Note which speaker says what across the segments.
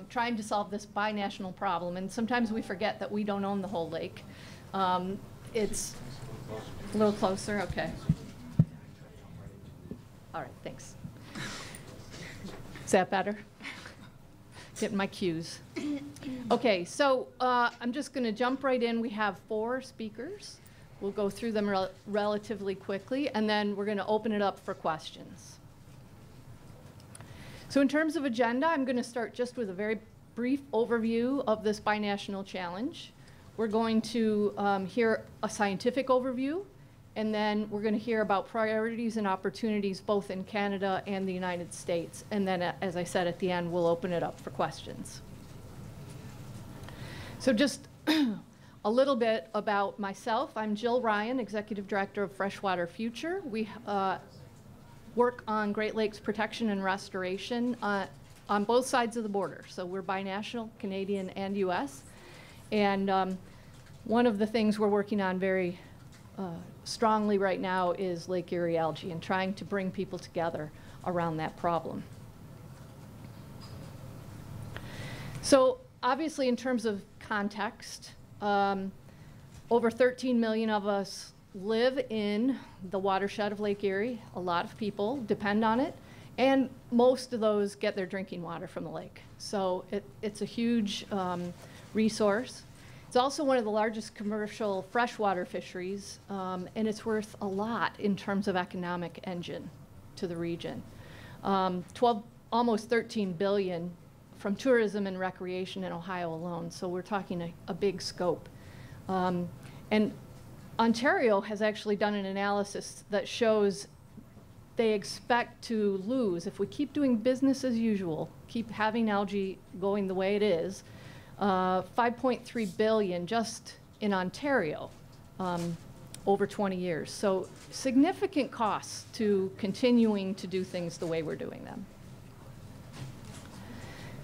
Speaker 1: trying to solve this binational problem. And sometimes we forget that we don't own the whole lake. It's a little closer, okay. All right, thanks. Is that better? Getting my cues. Okay, so I'm just going to jump right in. We have 4 speakers. We'll go through them relatively quickly, and then we're going to open it up for questions. So in terms of agenda, I'm going to start just with a very brief overview of this binational challenge. We're going to hear a scientific overview, and then we're going to hear about priorities and opportunities both in Canada and the United States. And then, as I said, at the end, we'll open it up for questions. So just a little bit about myself. I'm Jill Ryan, Executive Director of Freshwater Future. We work on Great Lakes protection and restoration on both sides of the border. So we're binational, Canadian and US. And one of the things we're working on very strongly right now is Lake Erie algae and trying to bring people together around that problem. So obviously in terms of context, over 13 million of us live in the watershed of Lake Erie. A lot of people depend on it, and most of those get their drinking water from the lake. So it's a huge resource. It's also one of the largest commercial freshwater fisheries, and it's worth a lot in terms of economic engine to the region. Almost 13 billion from tourism and recreation in Ohio alone, so we're talking a big scope. And Ontario has actually done an analysis that shows they expect to lose, if we keep doing business as usual, keep having algae going the way it is, 5.3 billion just in Ontario over 20 years. So significant costs to continuing to do things the way we're doing them.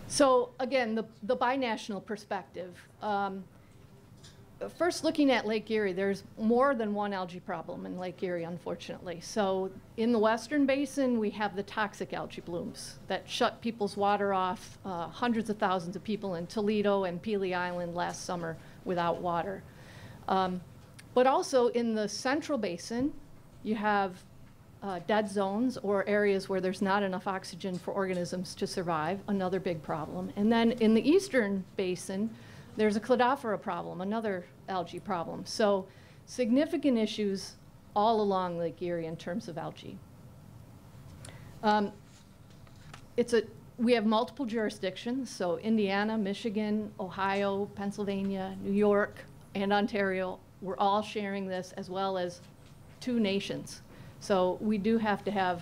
Speaker 1: So again, the binational perspective. First, looking at Lake Erie, there's more than one algae problem in Lake Erie, unfortunately. So in the Western Basin, we have the toxic algae blooms that shut people's water off, hundreds of thousands of people in Toledo and Pelee Island last summer without water. But also in the Central Basin, you have dead zones or areas where there's not enough oxygen for organisms to survive, another big problem. And then in the Eastern Basin, there's a cladophora problem, another algae problem. So significant issues all along Lake Erie in terms of algae. We have multiple jurisdictions, so Indiana, Michigan, Ohio, Pennsylvania, New York, and Ontario, we're all sharing this, as well as 2 nations. So we do have to have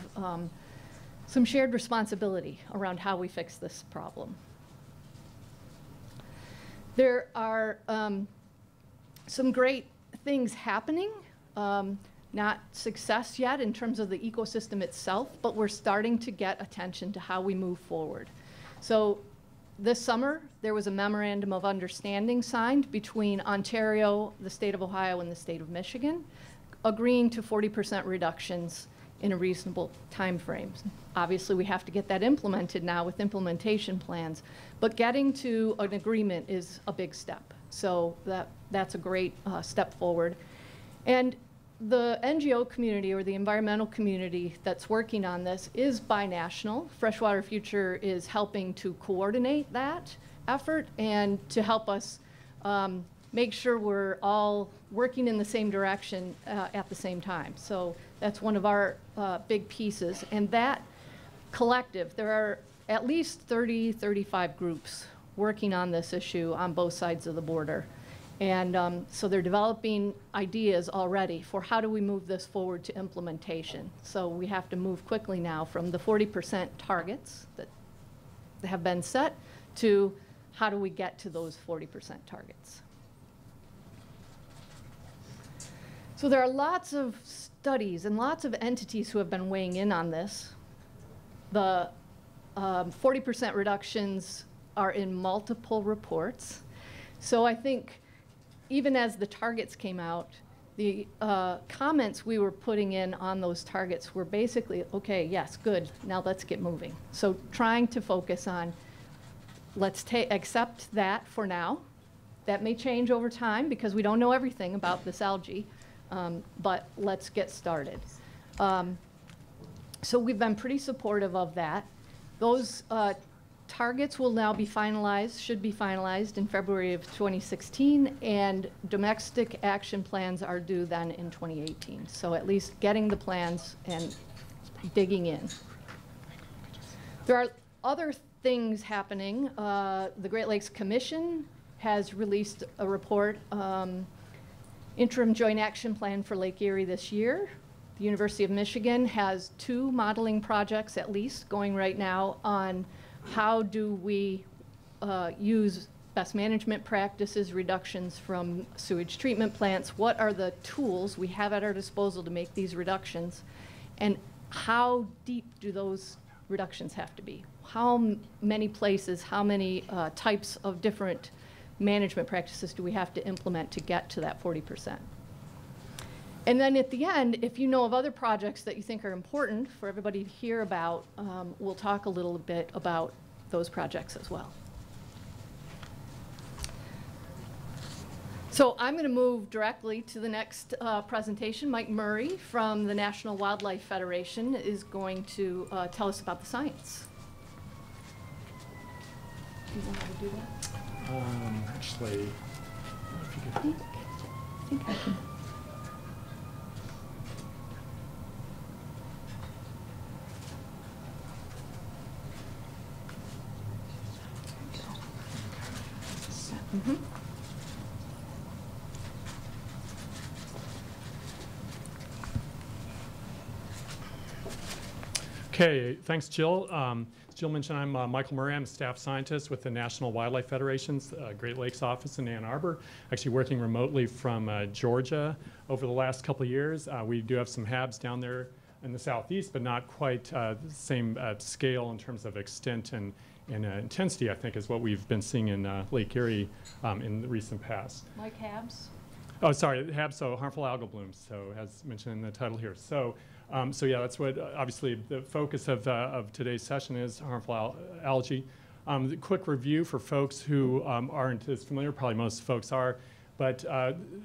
Speaker 1: some shared responsibility around how we fix this problem. There are some great things happening, not success yet in terms of the ecosystem itself, but we're starting to get attention to how we move forward. So this summer, there was a memorandum of understanding signed between Ontario, the state of Ohio, and the state of Michigan, agreeing to 40% reductions in a reasonable time frame. Obviously, we have to get that implemented now with implementation plans, but getting to an agreement is a big step. So that's a great step forward. And the NGO community, or the environmental community that's working on this, is binational. Freshwater Future is helping to coordinate that effort and to help us make sure we're all working in the same direction at the same time. So that's one of our big pieces. And that collective, there are at least 30, 35 groups working on this issue on both sides of the border. And so they're developing ideas already for how do we move this forward to implementation. So we have to move quickly now from the 40% targets that have been set to how do we get to those 40% targets. So there are lots of studies and lots of entities who have been weighing in on this. The 40% reductions are in multiple reports. So I think even as the targets came out, the comments we were putting in on those targets were basically, okay, yes, good, now let's get moving. So trying to focus on let's accept that for now. That may change over time because we don't know everything about this algae, but let's get started. So we've been pretty supportive of that. Those targets will now be finalized, should be finalized in February of 2016, and domestic action plans are due then in 2018. So at least getting the plans and digging in. There are other things happening. The Great Lakes Commission has released a report, interim joint action plan for Lake Erie this year. The University of Michigan has 2 modeling projects at least going right now on how do we use best management practices, reductions from sewage treatment plants, what are the tools we have at our disposal to make these reductions, and how deep do those reductions have to be? How many places, how many types of different management practices do we have to implement to get to that 40%? And then at the end, if you know of other projects that you think are important for everybody to hear about, we'll talk a little bit about those projects as well. So I'm going to move directly to the next presentation. Mike Murray from the National Wildlife Federation is going to tell us about the science. Do you know how to do that?
Speaker 2: Actually, if you could.
Speaker 1: I think I can. Mm-hmm.
Speaker 2: Okay, thanks, Jill. As Jill mentioned, I'm Michael Murray. I'm a staff scientist with the National Wildlife Federation's Great Lakes office in Ann Arbor, actually working remotely from Georgia over the last couple of years. We do have some HABs down there in the southeast, but not quite the same scale in terms of extent and intensity, I think, is what we've been seeing in Lake Erie in the recent past.
Speaker 1: Like HABs?
Speaker 2: Oh, sorry, HABs, so harmful algal blooms, so as mentioned in the title here. So yeah, that's what obviously the focus of today's session is, harmful algae. The quick review for folks who aren't as familiar, probably most folks are, but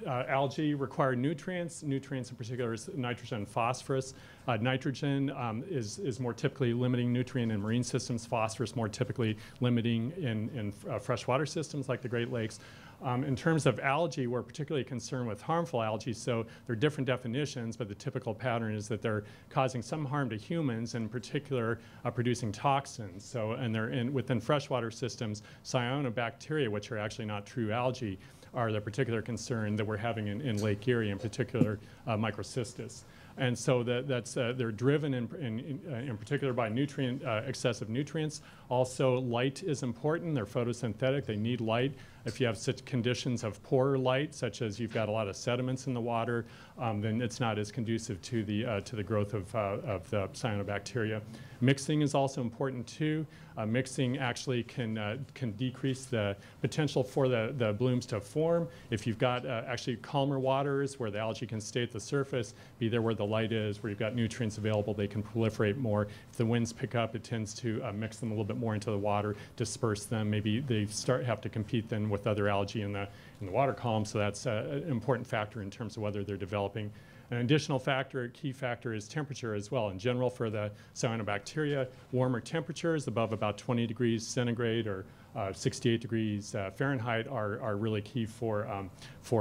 Speaker 2: algae require nutrients. Nutrients in particular is nitrogen and phosphorus. Nitrogen is more typically limiting nutrient in marine systems. Phosphorus more typically limiting in freshwater systems like the Great Lakes. In terms of algae, we're particularly concerned with harmful algae, so there are different definitions, but the typical pattern is that they're causing some harm to humans, in particular producing toxins. So, and they're within freshwater systems, cyanobacteria, which are actually not true algae, are the particular concern that we're having in Lake Erie, in particular microcystis. And so they're driven in particular by excessive nutrients. Also, light is important. They're photosynthetic. They need light. If you have such conditions of poor light, such as you've got a lot of sediments in the water, then it's not as conducive to the growth of the cyanobacteria. Mixing is also important too. Mixing actually can decrease the potential for the blooms to form. If you've got actually calmer waters where the algae can stay at the surface, be there where the light is, where you've got nutrients available, they can proliferate more. If the winds pick up, it tends to mix them a little bit more into the water, disperse them. Maybe they have to compete then with other algae in the water column, so that's an important factor in terms of whether they're developing. An additional factor, key factor, is temperature as well. In general, for the cyanobacteria, warmer temperatures above about 20 degrees centigrade or 68 degrees Fahrenheit are really key for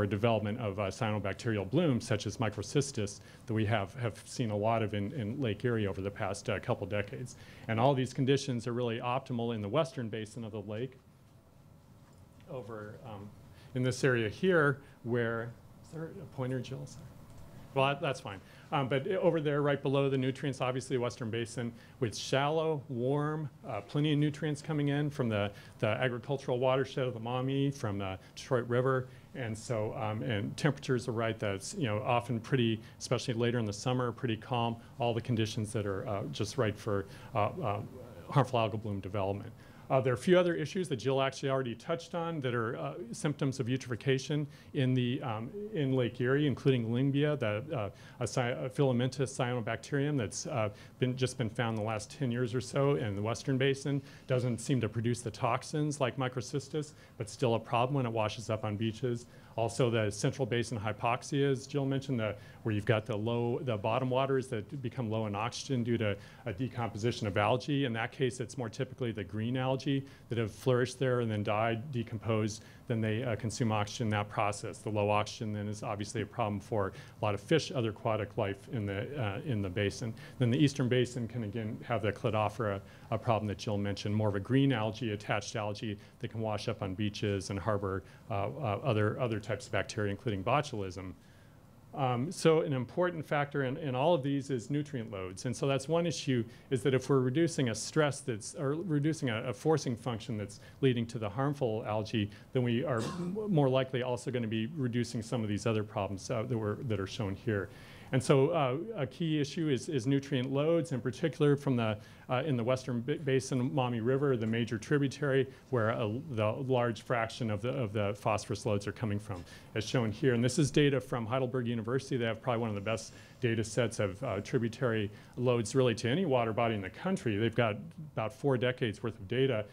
Speaker 2: development of cyanobacterial blooms, such as microcystis, that we have seen a lot of in Lake Erie over the past couple decades. And all these conditions are really optimal in the western basin of the lake. Over in this area here, where, is there a pointer, Jill? Sorry. Well, that's fine. But over there, right below the nutrients, obviously Western Basin, with shallow, warm, plenty of nutrients coming in from the agricultural watershed of the Maumee, from the Detroit River, and so and temperatures are right. That's often pretty, especially later in the summer, pretty calm. All the conditions that are just right for harmful algal bloom development. There are a few other issues that Jill actually already touched on that are symptoms of eutrophication in Lake Erie, including Lingbia, a filamentous cyanobacterium that's just been found in the last 10 years or so in the Western Basin. Doesn't seem to produce the toxins like microcystis, but still a problem when it washes up on beaches. Also, the Central Basin hypoxia, as Jill mentioned, where you've got the bottom waters that become low in oxygen due to a decomposition of algae. In that case, it's more typically the green algae that have flourished there and then died, decomposed, then they consume oxygen in that process. The low oxygen then is obviously a problem for a lot of fish, other aquatic life in the basin. Then the Eastern Basin can again have the cladophora, a problem that Jill mentioned, more of a green algae, attached algae that can wash up on beaches and harbor other types of bacteria, including botulism. So an important factor in all of these is nutrient loads. And so that's one issue, is that if we're reducing a stress or reducing a forcing function that's leading to the harmful algae, then we are more likely also going to be reducing some of these other problems that are shown here. And so a key issue is nutrient loads, in particular from in the Western Basin, Maumee River, the major tributary, where the large fraction of the phosphorus loads are coming from, as shown here. And this is data from Heidelberg University. They have probably one of the best data sets of tributary loads really to any water body in the country. They've got about 4 decades worth of data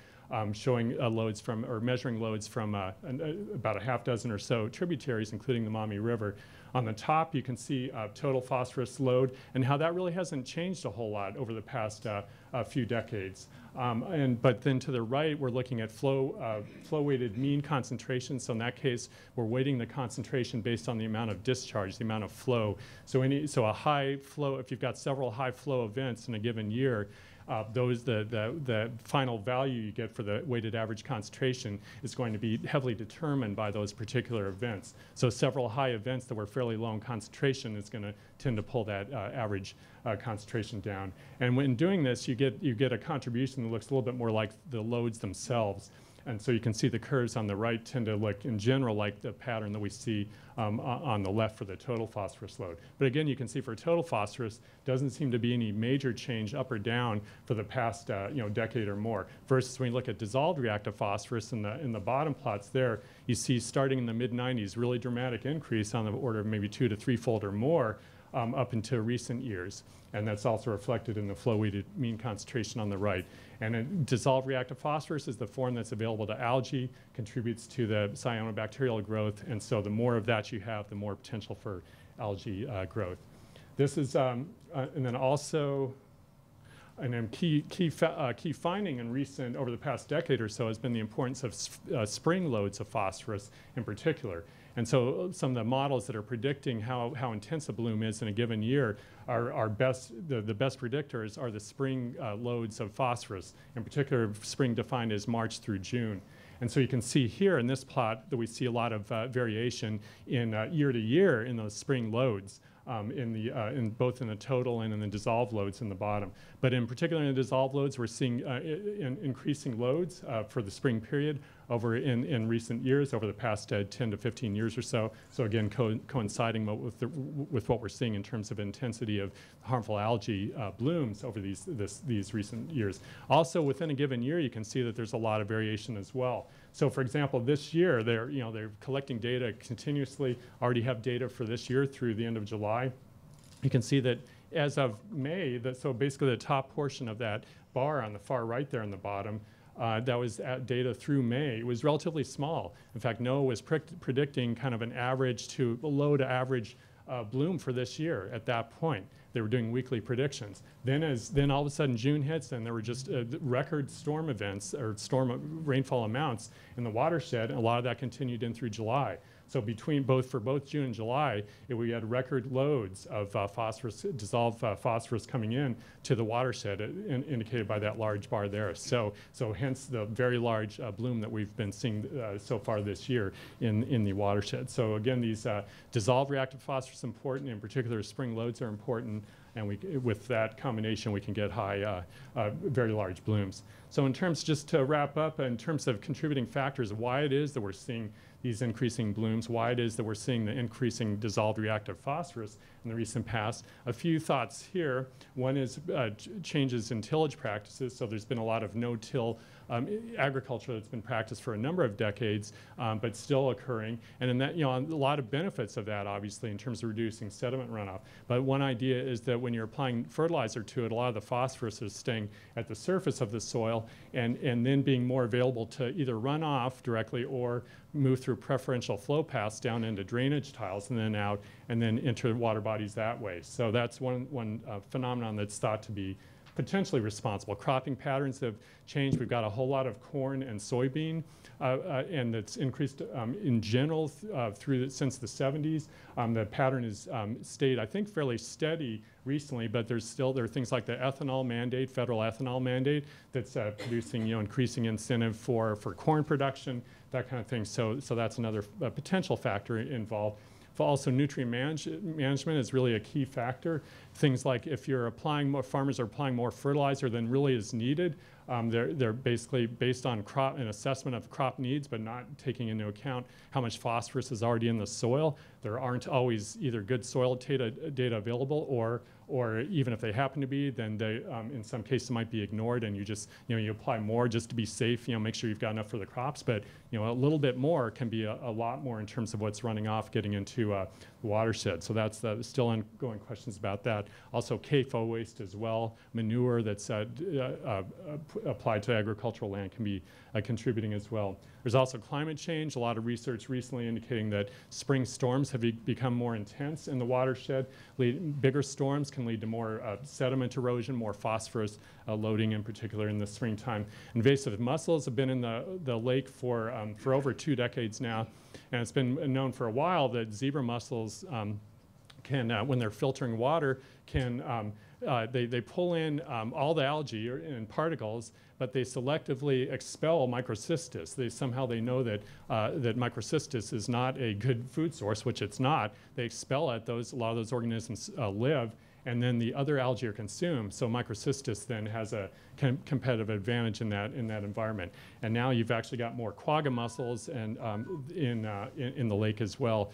Speaker 2: showing loads from, or measuring loads from about a half dozen or so tributaries, including the Maumee River. On the top, you can see total phosphorus load and how that really hasn't changed a whole lot over the past few decades. But then to the right, we're looking at flow-weighted mean concentration. So in that case, we're weighting the concentration based on the amount of discharge, the amount of flow. So a high flow, if you've got several high flow events in a given year, the final value you get for the weighted average concentration is going to be heavily determined by those particular events. So several high events that were fairly low in concentration is going to tend to pull that average concentration down. And when doing this, you get a contribution that looks a little bit more like the loads themselves. And so you can see the curves on the right tend to look, in general, like the pattern that we see on the left for the total phosphorus load. But again, you can see for total phosphorus, doesn't seem to be any major change up or down for the past decade or more. Versus when you look at dissolved reactive phosphorus in the bottom plots there, you see starting in the mid-90s, really dramatic increase on the order of maybe 2- to 3-fold or more up into recent years. And that's also reflected in the flow-weighted mean concentration on the right. And dissolved reactive phosphorus is the form that's available to algae, contributes to the cyanobacterial growth, and so the more of that you have, the more potential for algae growth. This is, and then also, and then key finding in over the past decade or so has been the importance of spring loads of phosphorus in particular. And so some of the models that are predicting how intense a bloom is in a given year are the best predictors are the spring loads of phosphorus, in particular spring defined as March through June. And so you can see here in this plot that we see a lot of variation in year to year in those spring loads. Both in the total and in the dissolved loads in the bottom. But in particular in the dissolved loads, we're seeing increasing loads for the spring period over in recent years, over the past 10 to 15 years or so. So again, coinciding with what we're seeing in terms of intensity of harmful algae blooms over these recent years. Also, within a given year, you can see that there's a lot of variation as well. So for example, this year, they're collecting data continuously, already have data for this year through the end of July. You can see that as of May, so basically the top portion of that bar on the far right there on the bottom, that was data through May. It was relatively small. In fact, NOAA was predicting kind of an average to low to average bloom for this year at that point. They were doing weekly predictions. Then all of a sudden June hits and there were just record storm events or storm rainfall amounts in the watershed, and a lot of that continued in through July. So for both June and July, we had record loads of dissolved phosphorus coming in to the watershed, indicated by that large bar there. So hence the very large bloom that we've been seeing so far this year in the watershed. So again, these dissolved reactive phosphorus are important, in particular spring loads are important, and with that combination we can get high, very large blooms. So in terms, just to wrap up, in terms of contributing factors, why it is that we're seeing these increasing blooms, why it is that we're seeing the increasing dissolved reactive phosphorus in the recent past. A few thoughts here. One is changes in tillage practices. So there's been a lot of no-till agriculture that's been practiced for a number of decades, but still occurring. And in that, a lot of benefits of that, obviously, in terms of reducing sediment runoff. But one idea is that when you're applying fertilizer to it, a lot of the phosphorus is staying at the surface of the soil and then being more available to either run off directly or move through preferential flow paths down into drainage tiles and then out and then enter water bodies that way. So that's one phenomenon that's thought to be potentially responsible. Cropping patterns have changed. We've got a whole lot of corn and soybean, and it's increased in general since the 70s. The pattern has stayed, I think, fairly steady recently, but there are things like the ethanol mandate, federal ethanol mandate, that's producing, increasing incentive for corn production, that kind of thing. So that's another potential factor involved. Also, nutrient management is really a key factor. Things like if you're applying more, farmers are applying more fertilizer than really is needed. They're basically based on an assessment of crop needs, but not taking into account how much phosphorus is already in the soil. There aren't always either good soil data available, or even if they happen to be, then they, in some cases, might be ignored, and you just, you apply more just to be safe. Make sure you've got enough for the crops, but a little bit more can be a lot more in terms of what's running off, getting into the watershed. So that's still ongoing questions about that. Also, CAFO waste as well, manure that's applied to agricultural land can be contributing as well. There's also climate change. A lot of research recently indicating that spring storms have become more intense in the watershed. Bigger storms can lead to more sediment erosion, more phosphorus loading in particular in the springtime. Invasive mussels have been in the lake for over 2 decades now, and it's been known for a while that zebra mussels can, when they're filtering water, they pull in all the algae and particles, but they selectively expel microcystis. They know that that microcystis is not a good food source, which it's not. They expel it. A lot of those organisms live, and then the other algae are consumed. So microcystis then has a competitive advantage in that environment. And now you've actually got more quagga mussels and in the lake as well.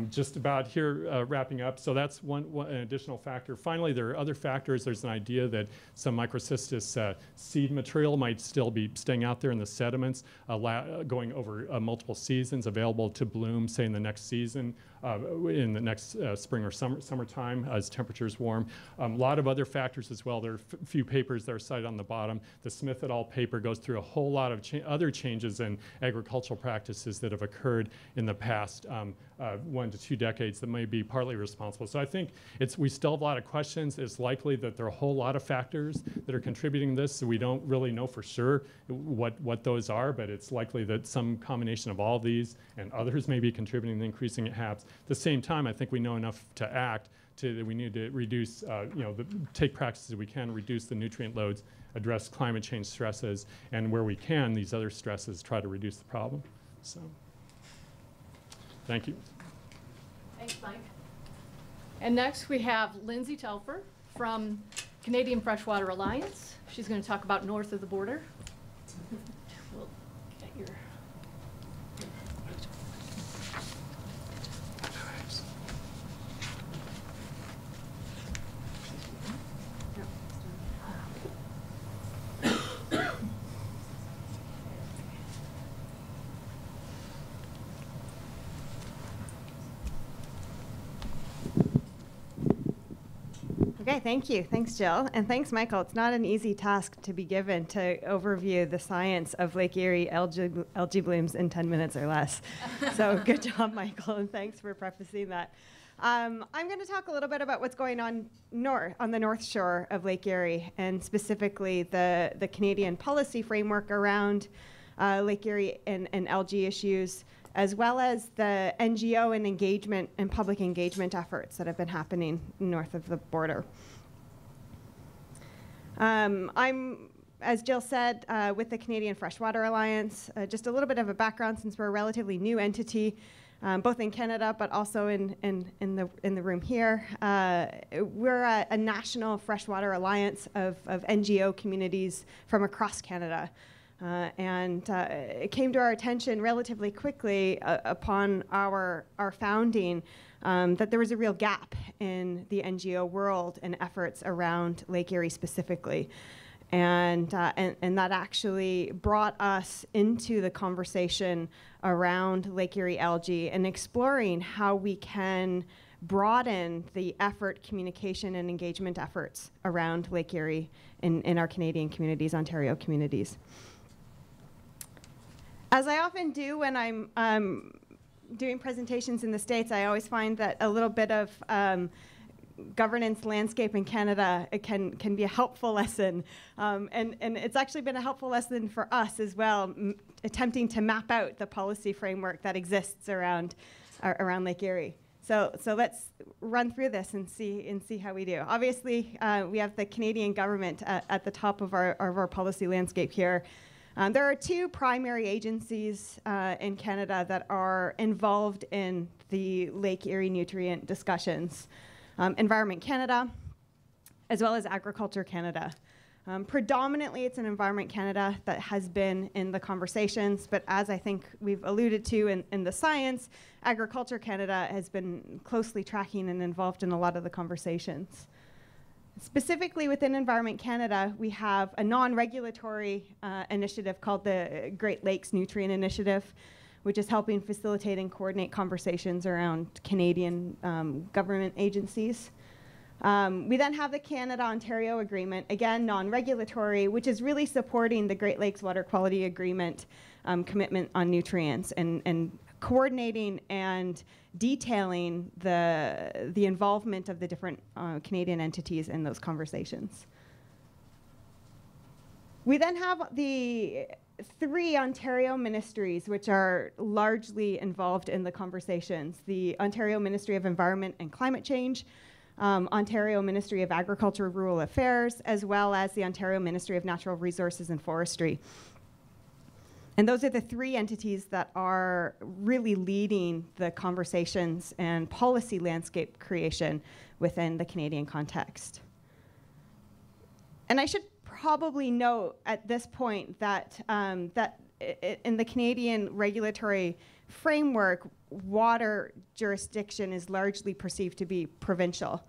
Speaker 2: Just about here, wrapping up. So that's an additional factor. Finally, there are other factors. There's an idea that some microcystis seed material might still be staying out there in the sediments, going over multiple seasons, available to bloom, say, in the next season, in the next spring or summertime as temperatures warm. A lot of other factors as well. There are a few papers that are cited on the bottom. The Smith et al. Paper goes through a whole lot of other changes in agricultural practices that have occurred in the past 1 to 2 decades that may be partly responsible. So I think we still have a lot of questions. It's likely that there are a whole lot of factors that are contributing to this, so we don't really know for sure what those are, but it's likely that some combination of all of these and others may be contributing to increasing HAPs. At the same time, I think we know enough to act that we need to reduce, take practices we can, reduce the nutrient loads, address climate change stresses, and where we can, these other stresses, try to reduce the problem. So, thank you.
Speaker 1: Thanks, Mike. And next we have Lindsay Telfer from Canadian Freshwater Alliance. She's going to talk about north of the border. We'll get your...
Speaker 3: Okay, thank you. Thanks, Jill. And thanks, Michael. It's not an easy task to be given to overview the science of Lake Erie algae blooms in 10 minutes or less. So good job, Michael, and thanks for prefacing that. I'm going to talk a little bit about what's going on the north shore of Lake Erie, and specifically the Canadian policy framework around Lake Erie and algae issues, as well as the NGO and engagement and public engagement efforts that have been happening north of the border. I'm, as Jill said, with the Canadian Freshwater Alliance. Just a little bit of a background, since we're a relatively new entity, both in Canada but also in the room here. We're a national freshwater alliance of NGO communities from across Canada. It came to our attention relatively quickly upon our founding that there was a real gap in the NGO world and efforts around Lake Erie specifically. And that actually brought us into the conversation around Lake Erie algae and exploring how we can broaden the effort, communication, and engagement efforts around Lake Erie in our Canadian communities, Ontario communities. As I often do when I'm doing presentations in the States, I always find that a little bit of governance landscape in Canada, it can be a helpful lesson. And it's actually been a helpful lesson for us as well, attempting to map out the policy framework that exists around Lake Erie. So let's run through this and see how we do. Obviously, we have the Canadian government at the top of our policy landscape here. There are two primary agencies in Canada that are involved in the Lake Erie nutrient discussions. Environment Canada, as well as Agriculture Canada. Predominantly, it's an Environment Canada that has been in the conversations, but as I think we've alluded to in the science, Agriculture Canada has been closely tracking and involved in a lot of the conversations. Specifically within Environment Canada, we have a non-regulatory initiative called the Great Lakes Nutrient Initiative, which is helping facilitate and coordinate conversations around Canadian government agencies. We then have the Canada-Ontario Agreement, again, non-regulatory, which is really supporting the Great Lakes Water Quality Agreement commitment on nutrients and coordinating and detailing the involvement of the different Canadian entities in those conversations. We then have the 3 Ontario ministries, which are largely involved in the conversations. The Ontario Ministry of Environment and Climate Change, Ontario Ministry of Agriculture and Rural Affairs, as well as the Ontario Ministry of Natural Resources and Forestry. And those are the 3 entities that are really leading the conversations and policy landscape creation within the Canadian context. And I should probably note at this point that in the Canadian regulatory framework, water jurisdiction is largely perceived to be provincial.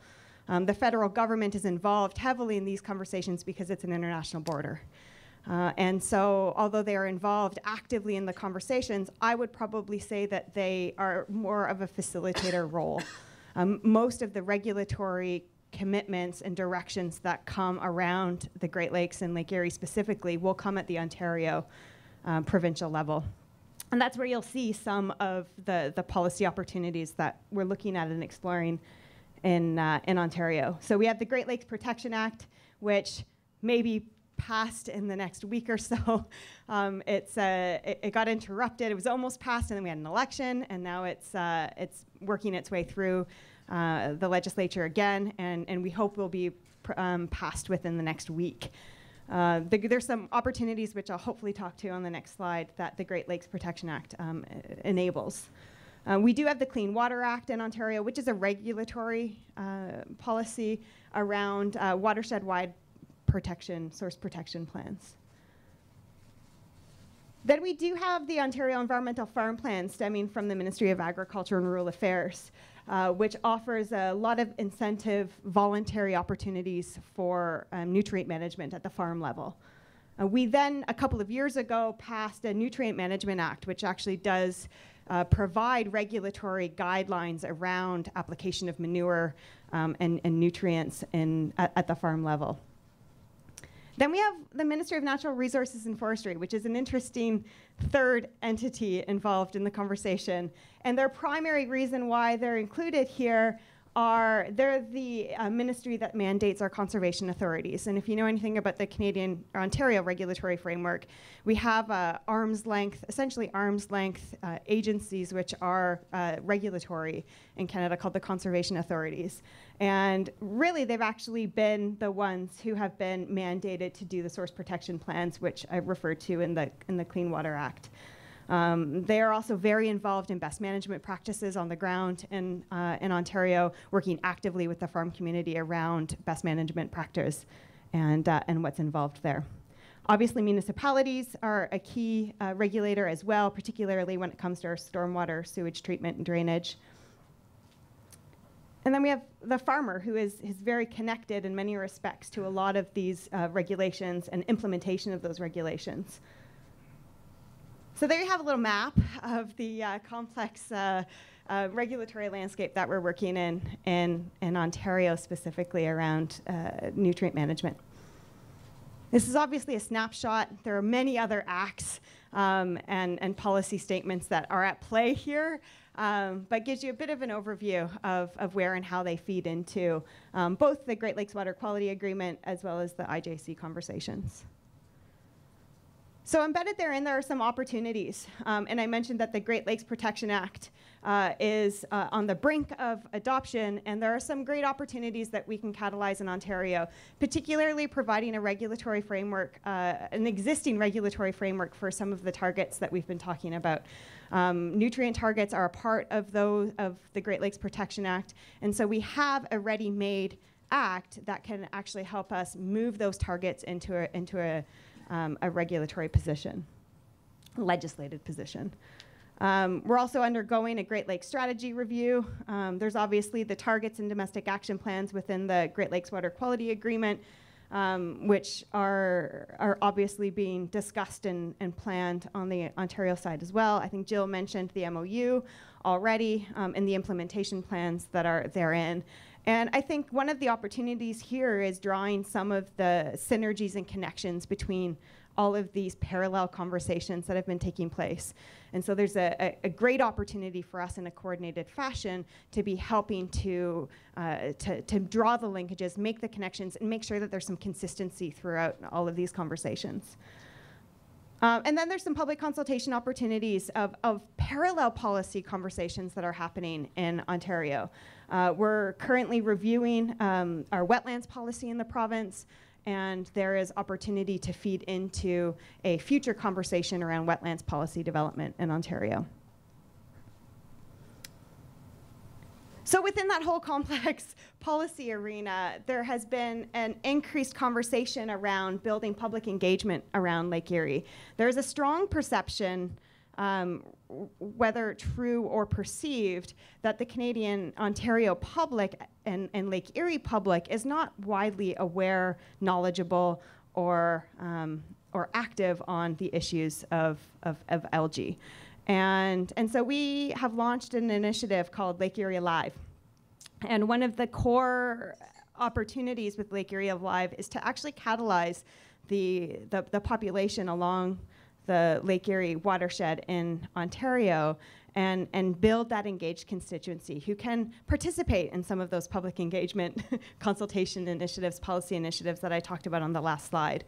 Speaker 3: The federal government is involved heavily in these conversations because it's an international border. And so, although they are involved actively in the conversations, I would probably say that they are more of a facilitator role. Most of the regulatory commitments and directions that come around the Great Lakes and Lake Erie specifically will come at the Ontario provincial level. And that's where you'll see some of the policy opportunities that we're looking at and exploring in Ontario. So we have the Great Lakes Protection Act, which may be passed in the next week or so. It got interrupted. It was almost passed, and then we had an election, and now it's working its way through the legislature again, and we hope will be passed within the next week. There's some opportunities, which I'll hopefully talk to on the next slide, that the Great Lakes Protection Act enables. We do have the Clean Water Act in Ontario, which is a regulatory policy around watershed-wide protection, source protection plans. Then we do have the Ontario Environmental Farm Plan stemming from the Ministry of Agriculture and Rural Affairs, which offers a lot of incentive voluntary opportunities for nutrient management at the farm level. We then, a couple of years ago, passed a Nutrient Management Act, which actually does provide regulatory guidelines around application of manure and nutrients at the farm level. Then we have the Ministry of Natural Resources and Forestry, which is an interesting third entity involved in the conversation. And their primary reason why they're included here are they're the ministry that mandates our conservation authorities. And if you know anything about the Canadian or Ontario regulatory framework, we have essentially arm's length agencies which are regulatory in Canada called the conservation authorities. And really, they've actually been the ones who have been mandated to do the source protection plans, which I referred to in the Clean Water Act. They are also very involved in best management practices on the ground in Ontario, working actively with the farm community around best management practice and what's involved there. Obviously, municipalities are a key regulator as well, particularly when it comes to our stormwater, sewage treatment, and drainage. And then we have the farmer, who is very connected in many respects to a lot of these regulations and implementation of those regulations. So there you have a little map of the complex regulatory landscape that we're working in Ontario, specifically around nutrient management. This is obviously a snapshot. There are many other acts and policy statements that are at play here, but gives you a bit of an overview of where and how they feed into both the Great Lakes Water Quality Agreement as well as the IJC conversations. So embedded therein, there are some opportunities. And I mentioned that the Great Lakes Protection Act is on the brink of adoption, and there are some great opportunities that we can catalyze in Ontario, particularly providing a regulatory framework, an existing regulatory framework for some of the targets that we've been talking about. Nutrient targets are a part of the Great Lakes Protection Act, and so we have a ready-made act that can actually help us move those targets into a regulatory position, legislated position. We're also undergoing a Great Lakes strategy review. There's obviously the targets and domestic action plans within the Great Lakes Water Quality Agreement, which are obviously being discussed and planned on the Ontario side as well. I think Jill mentioned the MOU already and the implementation plans that are therein. And I think one of the opportunities here is drawing some of the synergies and connections between all of these parallel conversations that have been taking place. And so there's a great opportunity for us in a coordinated fashion to be helping to draw the linkages, make the connections, and make sure that there's some consistency throughout all of these conversations. And then there's some public consultation opportunities of parallel policy conversations that are happening in Ontario. We're currently reviewing our wetlands policy in the province, and there is opportunity to feed into a future conversation around wetlands policy development in Ontario. So within that whole complex policy arena, there has been an increased conversation around building public engagement around Lake Erie. There's a strong perception, whether true or perceived, that the Canadian Ontario public and Lake Erie public is not widely aware, knowledgeable, or active on the issues of algae. And so we have launched an initiative called Lake Erie Alive. And one of the core opportunities with Lake Erie Alive is to actually catalyze the population along the Lake Erie watershed in Ontario and build that engaged constituency who can participate in some of those public engagement consultation initiatives, policy initiatives that I talked about on the last slide.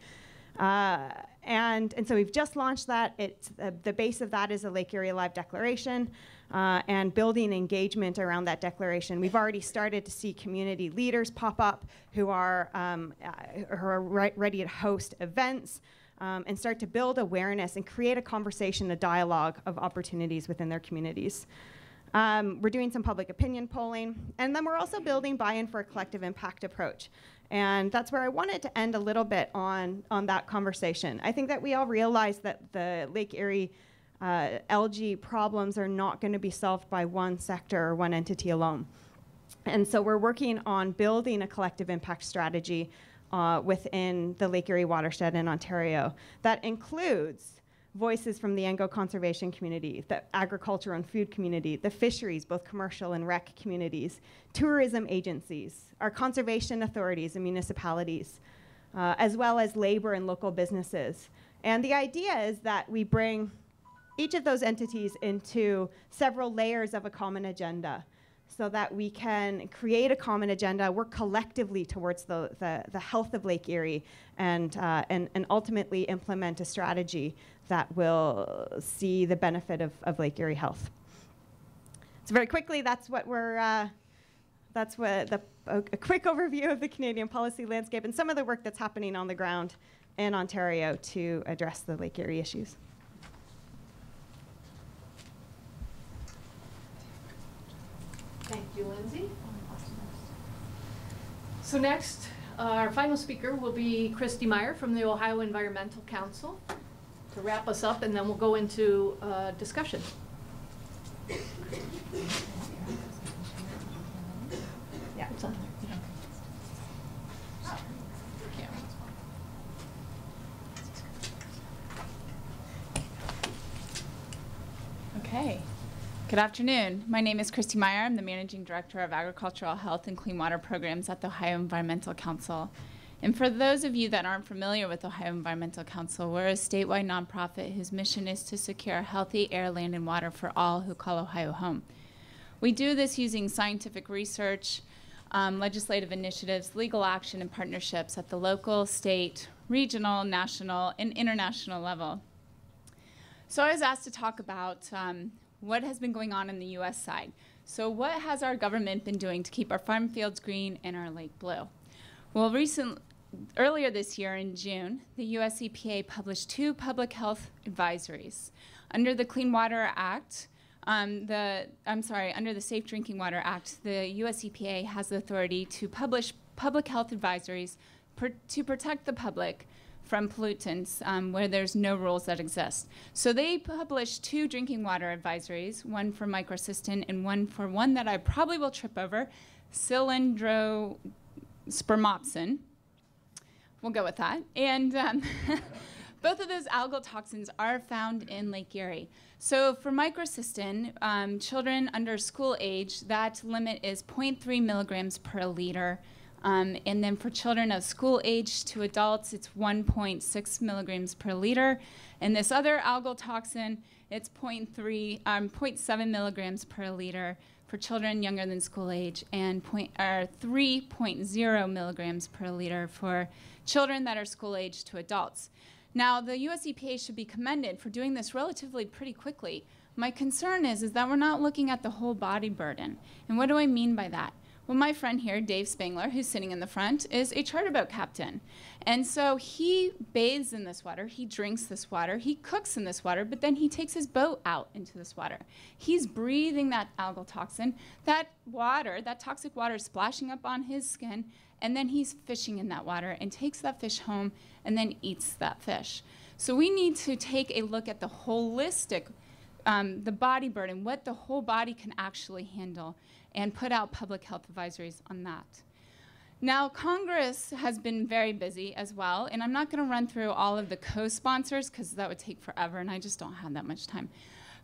Speaker 3: And so we've just launched that. It's the base of that is a Lake Erie Alive declaration and building engagement around that declaration. We've already started to see community leaders pop up who are ready to host events and start to build awareness and create a conversation, a dialogue of opportunities within their communities. We're doing some public opinion polling, and then we're also building buy-in for a collective impact approach. And that's where I wanted to end a little bit on that conversation. I think that we all realize that the Lake Erie algae problems are not going to be solved by one sector or one entity alone. And so we're working on building a collective impact strategy within the Lake Erie watershed in Ontario that includes voices from the Ango conservation community, the agriculture and food community, the fisheries, both commercial and rec communities, tourism agencies, our conservation authorities and municipalities, as well as labor and local businesses. And the idea is that we bring each of those entities into several layers of a common agenda so that we can create a common agenda, work collectively towards the health of Lake Erie, and ultimately implement a strategy that will see the benefit of Lake Erie health. So very quickly, that's what we're, a quick overview of the Canadian policy landscape and some of the work that's happening on the ground in Ontario to address the Lake Erie issues.
Speaker 1: Thank you, Lindsay. So next, Our final speaker will be Kristy Meyer from the Ohio Environmental Council to wrap us up, and then we'll go into discussion.
Speaker 3: Yeah.
Speaker 1: It's on.
Speaker 4: Okay. Good afternoon. My name is Kristy Meyer. I'm the Managing Director of Agricultural Health and Clean Water Programs at the Ohio Environmental Council. And for those of you that aren't familiar with Ohio Environmental Council, we're a statewide nonprofit whose mission is to secure healthy air, land, and water for all who call Ohio home. We do this using scientific research, legislative initiatives, legal action, and partnerships at the local, state, regional, national, and international level. So I was asked to talk about what has been going on in the U.S. side. So what has our government been doing to keep our farm fields green and our lake blue? Well, earlier this year in June, the U.S. EPA published 2 public health advisories. Under the Clean Water Act, under the Safe Drinking Water Act, the U.S. EPA has the authority to publish public health advisories to protect the public from pollutants where there's no rules that exist. So they published 2 drinking water advisories, one for microcystin and one for one that I probably will trip over, cylindrospermopsin. We'll go with that. And both of those algal toxins are found in Lake Erie. So for microcystin, children under school age, that limit is 0.3 milligrams per liter. And then for children of school age to adults, it's 1.6 milligrams per liter. And this other algal toxin, it's 0.7 milligrams per liter for children younger than school age, and 3.0 milligrams per liter for children that are school age to adults. Now, the US EPA should be commended for doing this relatively pretty quickly. My concern is that we're not looking at the whole body burden. And what do I mean by that? Well, my friend here, Dave Spangler, who's sitting in the front, is a charter boat captain. And so he bathes in this water, he drinks this water, he cooks in this water, but then he takes his boat out into this water. He's breathing that algal toxin, that water, that toxic water is splashing up on his skin, and then he's fishing in that water and takes that fish home and then eats that fish. So we need to take a look at the holistic, the body burden, what the whole body can actually handle, and put out public health advisories on that. Now, Congress has been very busy as well, and I'm not going to run through all of the co-sponsors because that would take forever, and I just don't have that much time.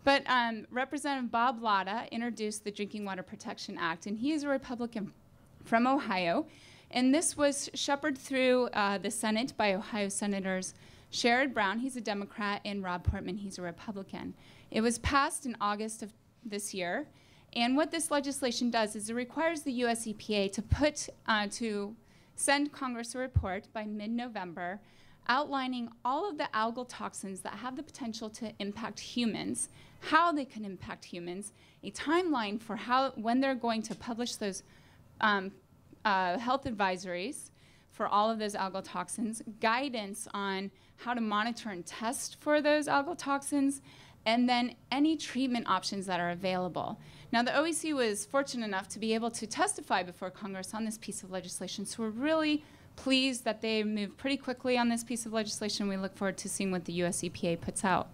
Speaker 4: But Representative Bob Latta introduced the Drinking Water Protection Act, and he is a Republican from Ohio, and this was shepherded through the Senate by Ohio Senators Sherrod Brown, he's a Democrat, and Rob Portman, he's a Republican. It was passed in August of this year. And what this legislation does is it requires the US EPA to send Congress a report by mid-November outlining all of the algal toxins that have the potential to impact humans, how they can impact humans, a timeline for when they're going to publish those health advisories for all of those algal toxins, guidance on how to monitor and test for those algal toxins, and then any treatment options that are available. Now, the OEC was fortunate enough to be able to testify before Congress on this piece of legislation, so we're really pleased that they moved pretty quickly on this piece of legislation. We look forward to seeing what the US EPA puts out.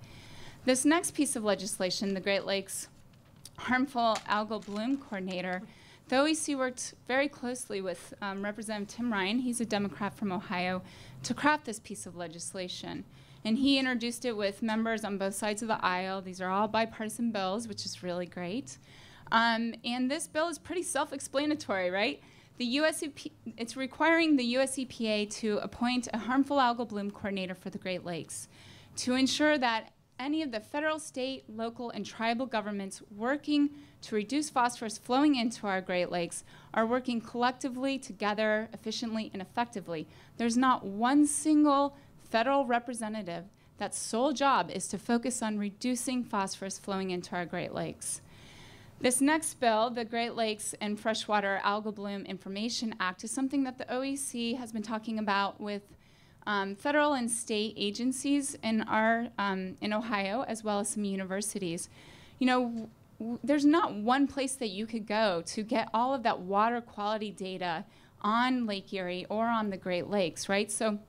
Speaker 4: This next piece of legislation, the Great Lakes Harmful Algal Bloom Coordinator, the OEC worked very closely with Representative Tim Ryan, he's a Democrat from Ohio, to craft this piece of legislation. And he introduced it with members on both sides of the aisle. These are all bipartisan bills, which is really great. And this bill is pretty self-explanatory, right? It's requiring the US EPA to appoint a harmful algal bloom coordinator for the Great Lakes to ensure that any of the federal, state, local, and tribal governments working to reduce phosphorus flowing into our Great Lakes are working collectively together, efficiently, and effectively. There's not one single federal representative that's sole job is to focus on reducing phosphorus flowing into our Great Lakes. This next bill, the Great Lakes and Freshwater Algal Bloom Information Act, is something that the OEC has been talking about with federal and state agencies in Ohio, as well as some universities. You know, there's not one place that you could go to get all of that water quality data on Lake Erie or on the Great Lakes, right? So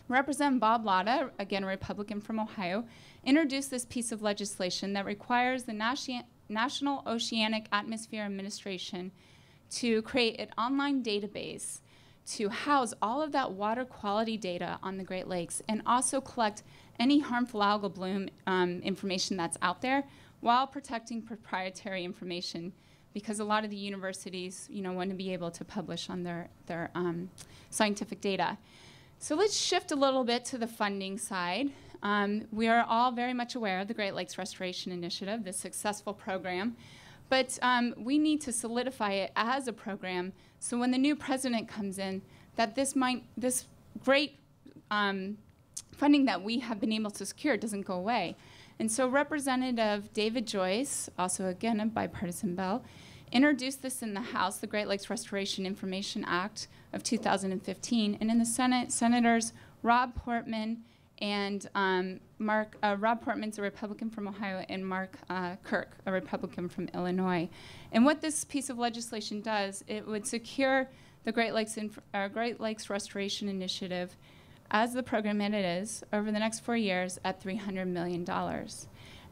Speaker 4: Representative Bob Latta, again a Republican from Ohio, introduced this piece of legislation that requires the National Oceanic Atmosphere Administration to create an online database to house all of that water quality data on the Great Lakes and also collect any harmful algal bloom information that's out there while protecting proprietary information, because a lot of the universities, want to be able to publish on their scientific data. So let's shift a little bit to the funding side. We are all very much aware of the Great Lakes Restoration Initiative, this successful program, but we need to solidify it as a program so when the new president comes in, that this great funding that we have been able to secure doesn't go away. And so Representative David Joyce, also again a bipartisan bill, introduced this in the House, the Great Lakes Restoration Information Act of 2015, and in the Senate, Senators Rob Portman and Rob Portman's a Republican from Ohio, and Mark Kirk, a Republican from Illinois. And what this piece of legislation does, it would secure the Great Lakes Restoration Initiative as the program that it is over the next 4 years at $300 million.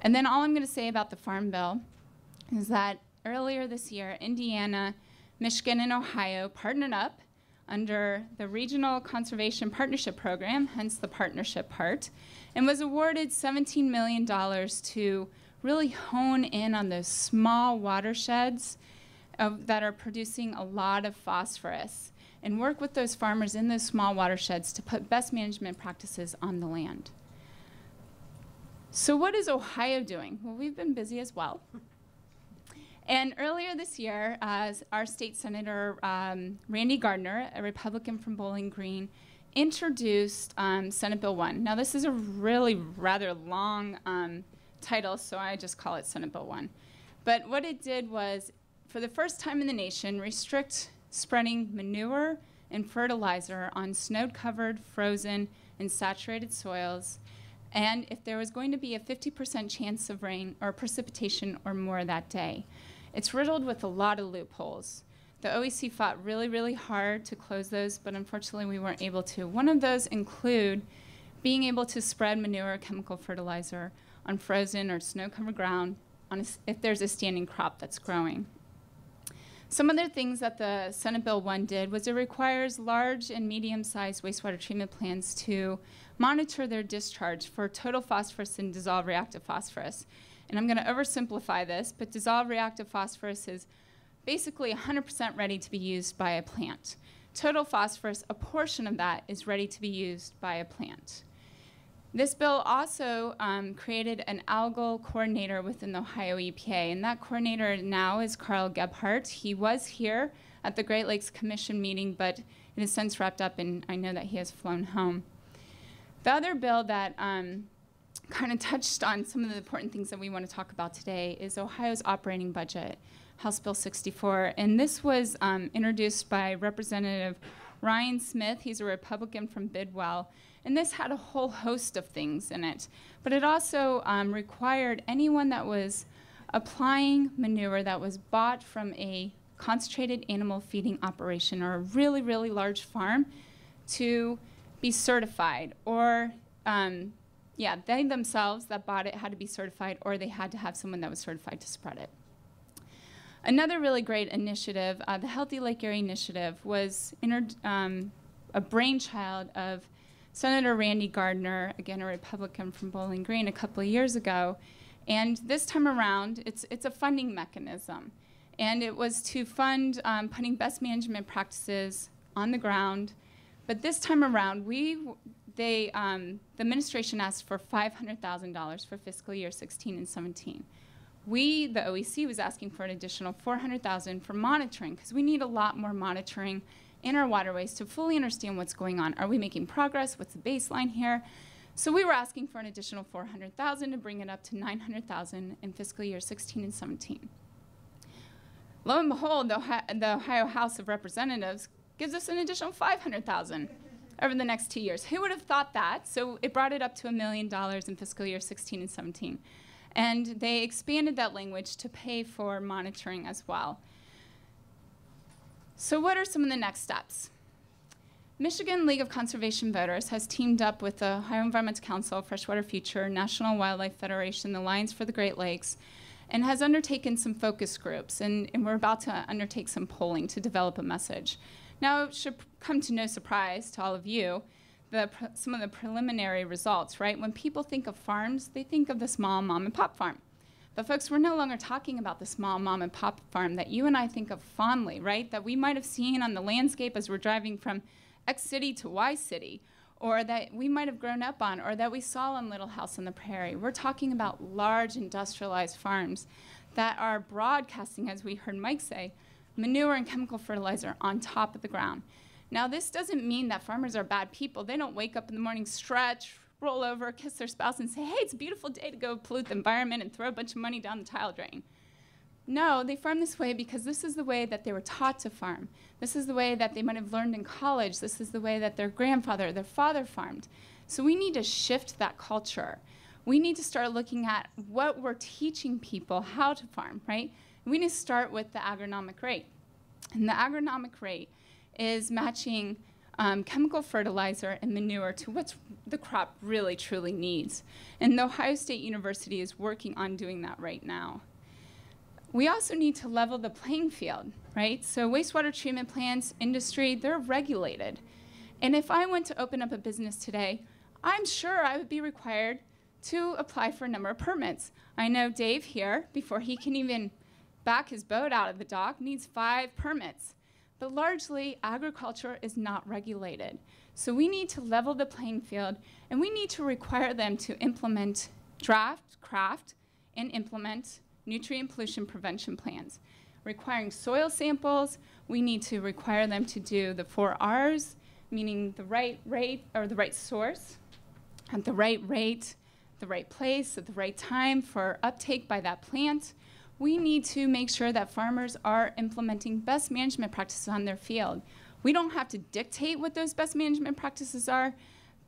Speaker 4: And then all I'm going to say about the Farm Bill is that earlier this year, Indiana, Michigan, and Ohio partnered up under the Regional Conservation Partnership Program, hence the partnership part, and was awarded $17 million to really hone in on those small watersheds that are producing a lot of phosphorus, and work with those farmers in those small watersheds to put best management practices on the land. So what is Ohio doing? Well, we've been busy as well. And earlier this year, our state senator, Randy Gardner, a Republican from Bowling Green, introduced Senate Bill 1. Now, this is a really rather long title, so I just call it Senate Bill 1. But what it did was, for the first time in the nation, restrict spreading manure and fertilizer on snow-covered, frozen, and saturated soils, and if there was going to be a 50% chance of rain or precipitation or more that day. It's riddled with a lot of loopholes. The OEC fought really, really hard to close those, but unfortunately we weren't able to. One of those include being able to spread manure or chemical fertilizer on frozen or snow-covered ground if there's a standing crop that's growing. Some other things that the Senate Bill 1 did was it requires large and medium-sized wastewater treatment plants to monitor their discharge for total phosphorus and dissolved reactive phosphorus. And I'm going to oversimplify this, but dissolved reactive phosphorus is basically 100% ready to be used by a plant. Total phosphorus, a portion of that is ready to be used by a plant. This bill also created an algal coordinator within the Ohio EPA, and that coordinator now is Carl Gebhardt. He was here at the Great Lakes Commission meeting, but it has since wrapped up, and I know that he has flown home. The other bill that kind of touched on some of the important things that we want to talk about today is Ohio's operating budget, House Bill 64, and this was introduced by Representative Ryan Smith. He's a Republican from Bidwell. And this had a whole host of things in it. But it also required anyone that was applying manure that was bought from a concentrated animal feeding operation or a really, really large farm to be certified. Or, they themselves that bought it had to be certified, or they had to have someone that was certified to spread it. Another really great initiative, the Healthy Lake Erie Initiative, was a brainchild of Senator Randy Gardner, again a Republican from Bowling Green, a couple of years ago. And this time around, it's a funding mechanism. And it was to fund putting best management practices on the ground. But this time around, the administration asked for $500,000 for fiscal year 16 and 17. The OEC, was asking for an additional $400,000 for monitoring, because we need a lot more monitoring in our waterways to fully understand what's going on. Are we making progress? What's the baseline here? So we were asking for an additional $400,000 to bring it up to $900,000 in fiscal year 16 and 17. Lo and behold, the Ohio House of Representatives gives us an additional $500,000 over the next 2 years. Who would have thought that? So it brought it up to $1 million in fiscal year 16 and 17. And they expanded that language to pay for monitoring as well. So what are some of the next steps? Michigan League of Conservation Voters has teamed up with the Ohio Environmental Council, Freshwater Future, National Wildlife Federation, the Alliance for the Great Lakes, and has undertaken some focus groups, and we're about to undertake some polling to develop a message. Now, it should come to no surprise to all of you, some of the preliminary results, right? When people think of farms, they think of the small mom and pop farm. But folks, we're no longer talking about the small mom and pop farm that you and I think of fondly, right? That we might have seen on the landscape as we're driving from X city to Y city, or that we might have grown up on, or that we saw in Little House on the Prairie. We're talking about large industrialized farms that are broadcasting, as we heard Mike say, manure and chemical fertilizer on top of the ground. Now, this doesn't mean that farmers are bad people. They don't wake up in the morning, stretch, roll over, kiss their spouse, and say, hey, it's a beautiful day to go pollute the environment and throw a bunch of money down the tile drain. No, they farm this way because this is the way that they were taught to farm. This is the way that they might have learned in college. This is the way that their grandfather, their father farmed. So we need to shift that culture. We need to start looking at what we're teaching people how to farm, right? We need to start with the agronomic rate. And the agronomic rate is matching chemical fertilizer and manure to what the crop really, truly needs. And the Ohio State University is working on doing that right now. We also need to level the playing field, right? So wastewater treatment plants, industry, they're regulated. And if I went to open up a business today, I'm sure I would be required to apply for a number of permits. I know Dave here, before he can even back his boat out of the dock, needs 5 permits. But largely, agriculture is not regulated. So we need to level the playing field, and we need to require them to implement craft, and implement nutrient pollution prevention plans. Requiring soil samples, we need to require them to do the 4 R's, meaning the right rate or the right source, at the right rate, the right place, at the right time for uptake by that plant. We need to make sure that farmers are implementing best management practices on their field. We don't have to dictate what those best management practices are,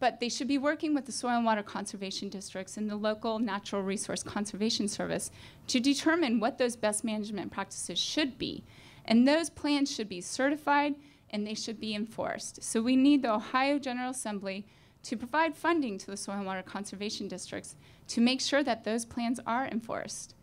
Speaker 4: but they should be working with the soil and water conservation districts and the local natural resource conservation service to determine what those best management practices should be. And those plans should be certified and they should be enforced. So we need the Ohio General Assembly to provide funding to the soil and water conservation districts to make sure that those plans are enforced.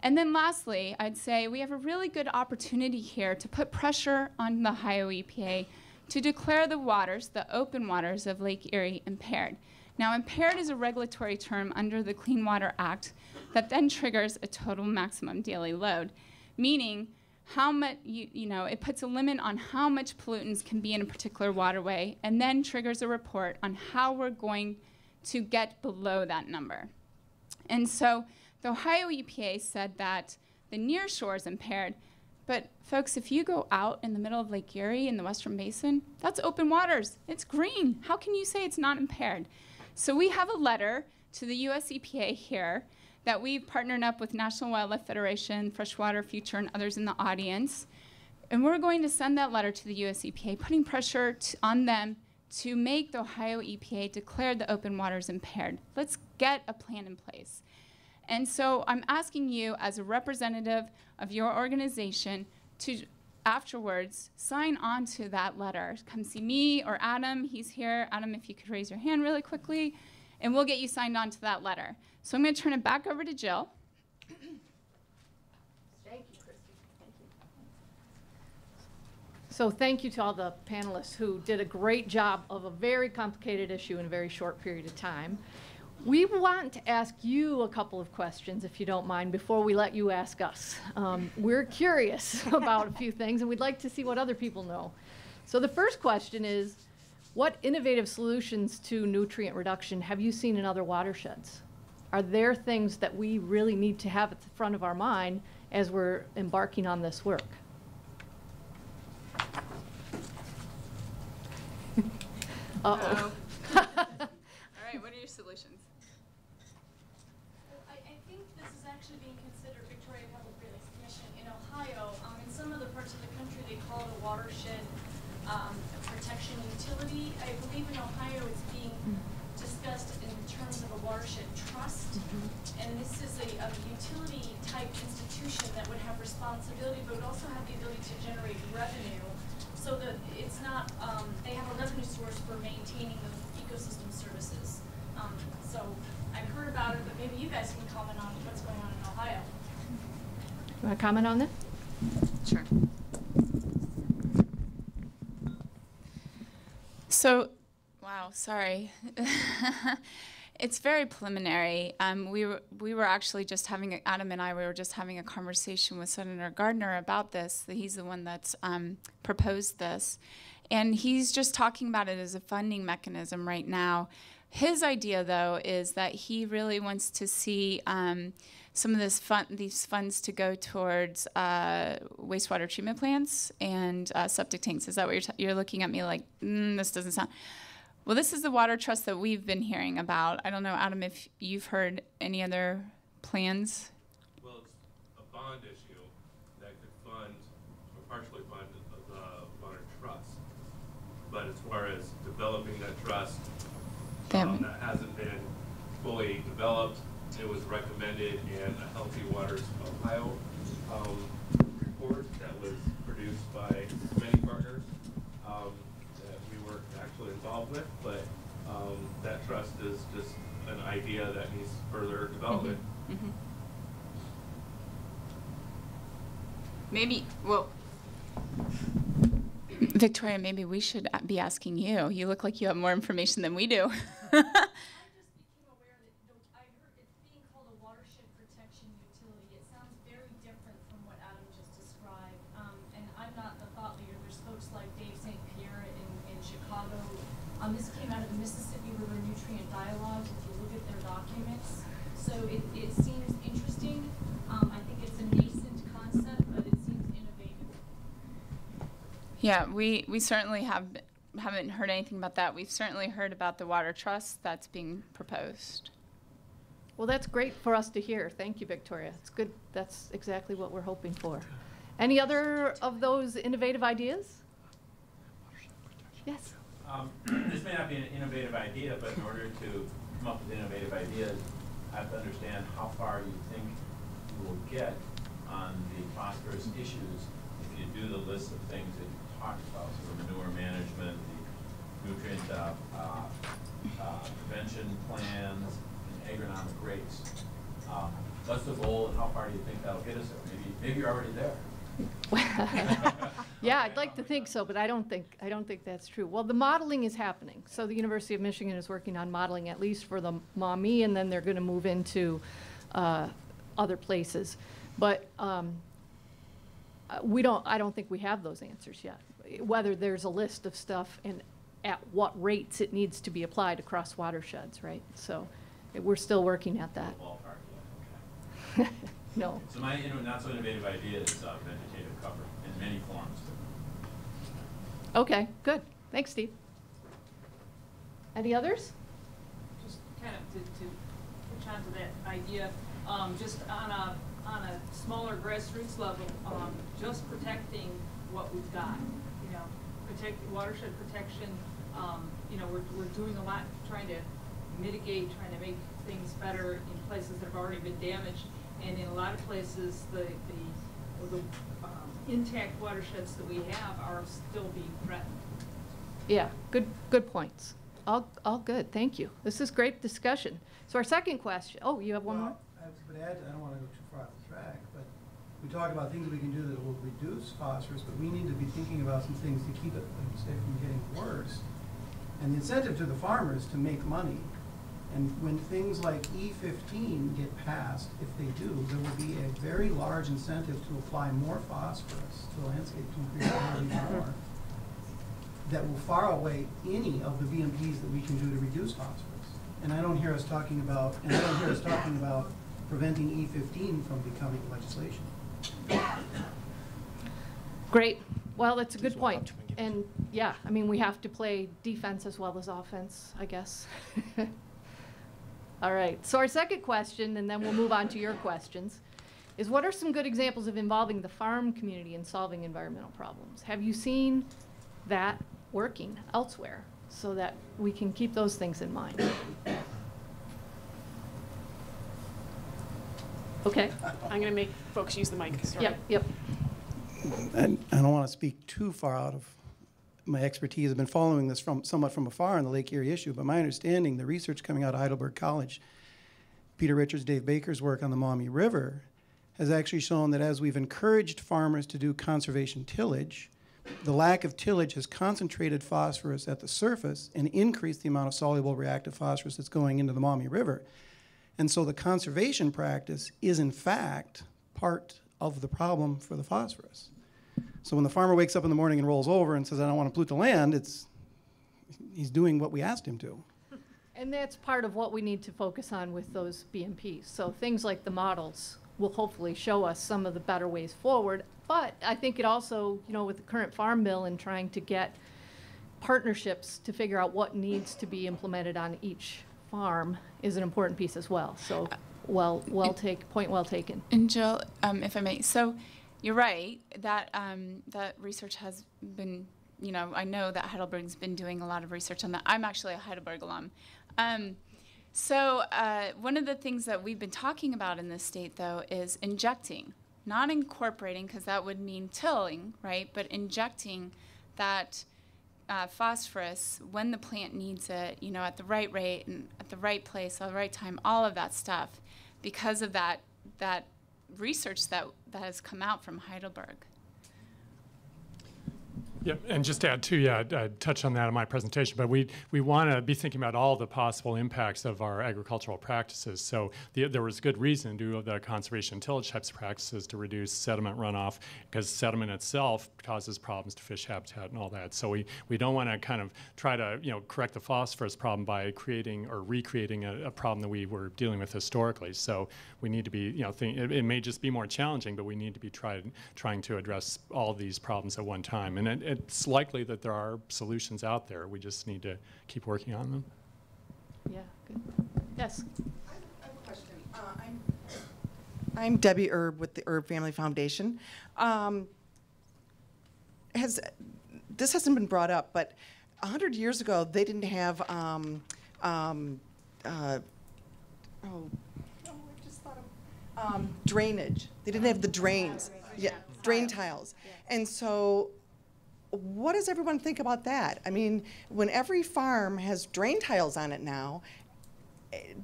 Speaker 4: And then lastly, I'd say we have a really good opportunity here to put pressure on the Ohio EPA to declare the waters, the open waters of Lake Erie, impaired. Now, impaired is a regulatory term under the Clean Water Act that then triggers a total maximum daily load, meaning how much, it puts a limit on how much pollutants can be in a particular waterway and then triggers a report on how we're going to get below that number. And so the Ohio EPA said that the near shore is impaired, but folks, if you go out in the middle of Lake Erie in the Western Basin, that's open waters. It's green. How can you say it's not impaired? So we have a letter to the US EPA here that we've partnered up with National Wildlife Federation, Freshwater Future, and others in the audience. And we're going to send that letter to the US EPA, putting pressure on them to make the Ohio EPA declare the open waters impaired. Let's get a plan in place. And so I'm asking you as a representative of your organization to afterwards sign on to that letter. Come see me or Adam, he's here. Adam, if you could raise your hand really quickly, and we'll get you signed on to that letter. So I'm gonna turn it back over to Jill.
Speaker 1: Thank you, Kristy. Thank you. So thank you to all the panelists who did a great job of a very complicated issue in a very short period of time. We want to ask you a couple of questions, if you don't mind, before we let you ask us. We're curious about a few things, and we'd like to see what other people know. So the first question is, what innovative solutions to nutrient reduction have you seen in other watersheds? Are there things that we really need to have at the front of our mind as we're embarking on this work? Uh-oh.
Speaker 4: All right, what are your solutions?
Speaker 5: I think this is actually being considered Victoria Public Relations Commission in Ohio. In some of the parts of the country, they call it a watershed protection utility. I believe in Ohio it's being discussed in terms of a watershed trust. And this is a utility type institution that would have responsibility, but would also have the ability to generate revenue. So that it's not, they have a revenue source for maintaining the ecosystem services. So I've heard about it, but maybe you guys can comment on what's going on in Ohio.
Speaker 1: You want to comment on that?
Speaker 4: Sure. So, wow, sorry. It's very preliminary. We were actually just having, Adam and I, we were just having a conversation with Senator Gardner about this. He's the one that's proposed this. And he's just talking about it as a funding mechanism right now. His idea, though, is that he really wants to see some of these funds to go towards wastewater treatment plants and septic tanks. Is that what you're looking at me like, this doesn't sound... Well, this is the water trust that we've been hearing about. I don't know, Adam, if you've heard any other plans?
Speaker 6: Well, it's a bond issue that could fund or partially fund the water trust. But as far as developing that trust, that hasn't been fully developed. It was recommended in a Healthy Waters Ohio report that was produced by many partners that we were actually involved with, but that trust is just an idea that needs further development.
Speaker 4: Mm-hmm. Maybe, well, Victoria, maybe we should be asking you. You look like you have more information than we do.
Speaker 5: I just became aware that I heard it's being called a watershed protection utility. It sounds very different from what Adam just described. And I'm not the thought leader. There's folks like Dave St. Pierre in Chicago. This came out of the Mississippi River Nutrient Dialogues, if you look at their documents. So it seems interesting. I think it's a nascent concept, but it seems innovative.
Speaker 4: Yeah, we certainly haven't heard anything about that. We've certainly heard about the water trust that's being proposed.
Speaker 1: Well, that's great for us to hear. Thank you, Victoria. It's good. That's exactly what we're hoping for. Any other of those innovative ideas? Yes.
Speaker 7: This may not be an innovative idea, but in order to come up with innovative ideas, I have to understand how far you think you will get on the phosphorus issues if you do the list of things that you talked about, so the manure management, the nutrient prevention plans, and agronomic rates. What's the goal, and how far do you think that'll get us there? Maybe you're already there.
Speaker 1: Yeah, I'd like to think so, but I don't think that's true. Well, the modeling is happening. So the University of Michigan is working on modeling, at least for the Maumee, and then they're going to move into other places. But I don't think we have those answers yet. Whether there's a list of stuff and at what rates it needs to be applied across watersheds, right? So we're still working at that.
Speaker 7: Ballpark, yeah, okay.
Speaker 1: No.
Speaker 7: So my not so innovative idea is vegetative cover in many forms.
Speaker 1: Okay, good. Thanks, Steve. Any others?
Speaker 8: Just kind of to push on to that idea, just on a smaller grassroots level, just protecting what we've got, you know, watershed protection. You know, we're doing a lot trying to mitigate, trying to make things better in places that have already been damaged, and in a lot of places the intact watersheds that we have are still being threatened.
Speaker 1: Yeah, good points. All good, thank you. This is great discussion. So our second question, oh, you have one more?
Speaker 9: I don't want to go too far off the track, but we talk about things we can do that will reduce phosphorus, but we need to be thinking about some things to keep it, like you say, from getting worse. And the incentive to the farmers to make money. And when things like E15 get passed, if they do, there will be a very large incentive to apply more phosphorus to the landscape to increase quality more. That will far outweigh any of the BMPs that we can do to reduce phosphorus. And I don't hear us talking about, preventing E15 from becoming legislation.
Speaker 1: Great. Well, that's a good point. And yeah, I mean, we have to play defense as well as offense, I guess. All right. So our second question, and then we'll move on to your questions, is what are some good examples of involving the farm community in solving environmental problems? Have you seen that working elsewhere? so that we can keep those things in mind. Okay.
Speaker 10: I'm going to make folks use the mic. Sorry.
Speaker 1: Yep.
Speaker 9: And I don't want to speak too far out of my expertise. I've been following this somewhat from afar on the Lake Erie issue, but my understanding, the research coming out of Heidelberg College, Peter Richards, Dave Baker's work on the Maumee River, has actually shown that as we've encouraged farmers to do conservation tillage, the lack of tillage has concentrated phosphorus at the surface and increased the amount of soluble reactive phosphorus that's going into the Maumee River. And so the conservation practice is, in fact, part of the problem for the phosphorus. So when the farmer wakes up in the morning and rolls over and says, I don't want to pollute the land, he's doing what we asked him to.
Speaker 1: And that's part of what we need to focus on with those BMPs. So things like the models will hopefully show us some of the better ways forward. But I think it also, with the current farm bill and trying to get partnerships to figure out what needs to be implemented on each farm is an important piece as well. So point well taken.
Speaker 4: And Jill, if I may, so you're right that that research has been, I know that Heidelberg's been doing a lot of research on that. I'm actually a Heidelberg alum. So one of the things that we've been talking about in this state, though, is injecting, not incorporating, because that would mean tilling, right? But injecting that phosphorus when the plant needs it, at the right rate and at the right place, at the right time, all of that stuff, because of that research that has come out from Heidelberg.
Speaker 2: Yeah, and just to add too, I touched on that in my presentation, but we want to be thinking about all the possible impacts of our agricultural practices. So there was good reason to do the conservation tillage types of practices to reduce sediment runoff, because sediment itself causes problems to fish habitat and all that. So we don't want to kind of try to correct the phosphorus problem by creating or recreating a problem that we were dealing with historically. So we need to be it may just be more challenging, but we need to be trying to address all these problems at one time. And it's likely that there are solutions out there. We just need to keep working on them.
Speaker 1: Yeah, good. Yes?
Speaker 11: I have a question. I'm Debbie Erb with the Erb Family Foundation. This hasn't been brought up, but 100 years ago, they didn't have drainage. They didn't have the drains. Yeah, drain tiles. And so what does everyone think about that? I mean, when every farm has drain tiles on it now,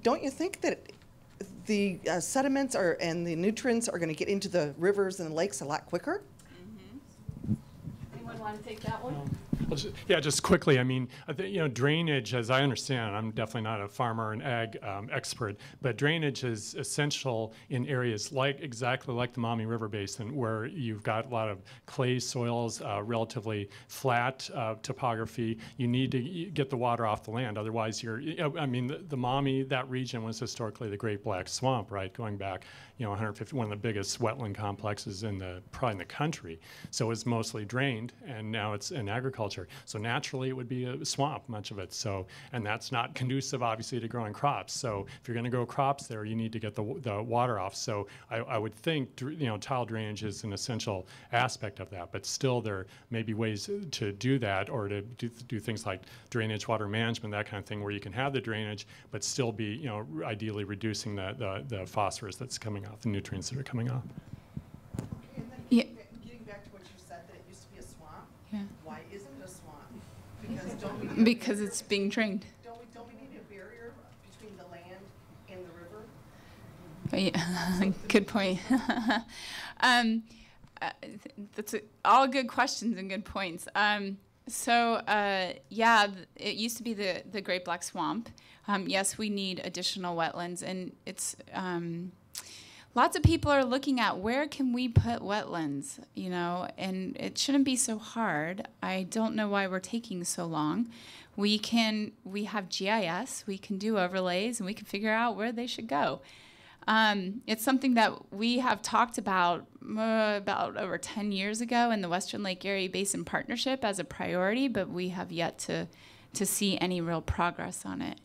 Speaker 11: don't you think that the sediments and the nutrients are going to get into the rivers and the lakes a lot quicker?
Speaker 1: Mm-hmm. Anyone want to take that one?
Speaker 2: Just quickly, I mean, drainage, as I understand, I'm definitely not a farmer and ag expert, but drainage is essential in areas exactly like the Maumee River Basin, where you've got a lot of clay soils, relatively flat topography. You need to get the water off the land, otherwise the Maumee, that region was historically the Great Black Swamp, right, going back, 150, one of the biggest wetland complexes probably in the country. So it was mostly drained, and now it's in agriculture. So naturally, it would be a swamp, much of it. So, and that's not conducive, obviously, to growing crops. So if you're going to grow crops there, you need to get the water off. So I would think, tile drainage is an essential aspect of that. But still, there may be ways to do that, or to do things like drainage, water management, that kind of thing, where you can have the drainage, but still be, ideally reducing the phosphorus that's coming off, the nutrients that are coming off.
Speaker 11: Okay, and then getting back to what you said, that it used to be a swamp. Yeah. Why isn't it a swamp?
Speaker 4: Because it's being drained.
Speaker 11: Don't we need a barrier between the land and the river?
Speaker 4: Yeah, good point. That's all good questions and good points. It used to be the Great Black Swamp. Yes, we need additional wetlands, and it's lots of people are looking at where can we put wetlands, and it shouldn't be so hard. I don't know why we're taking so long. We have GIS, we can do overlays, and we can figure out where they should go. It's something that we have talked about over 10 years ago in the Western Lake Erie Basin Partnership as a priority, but we have yet to see any real progress on it.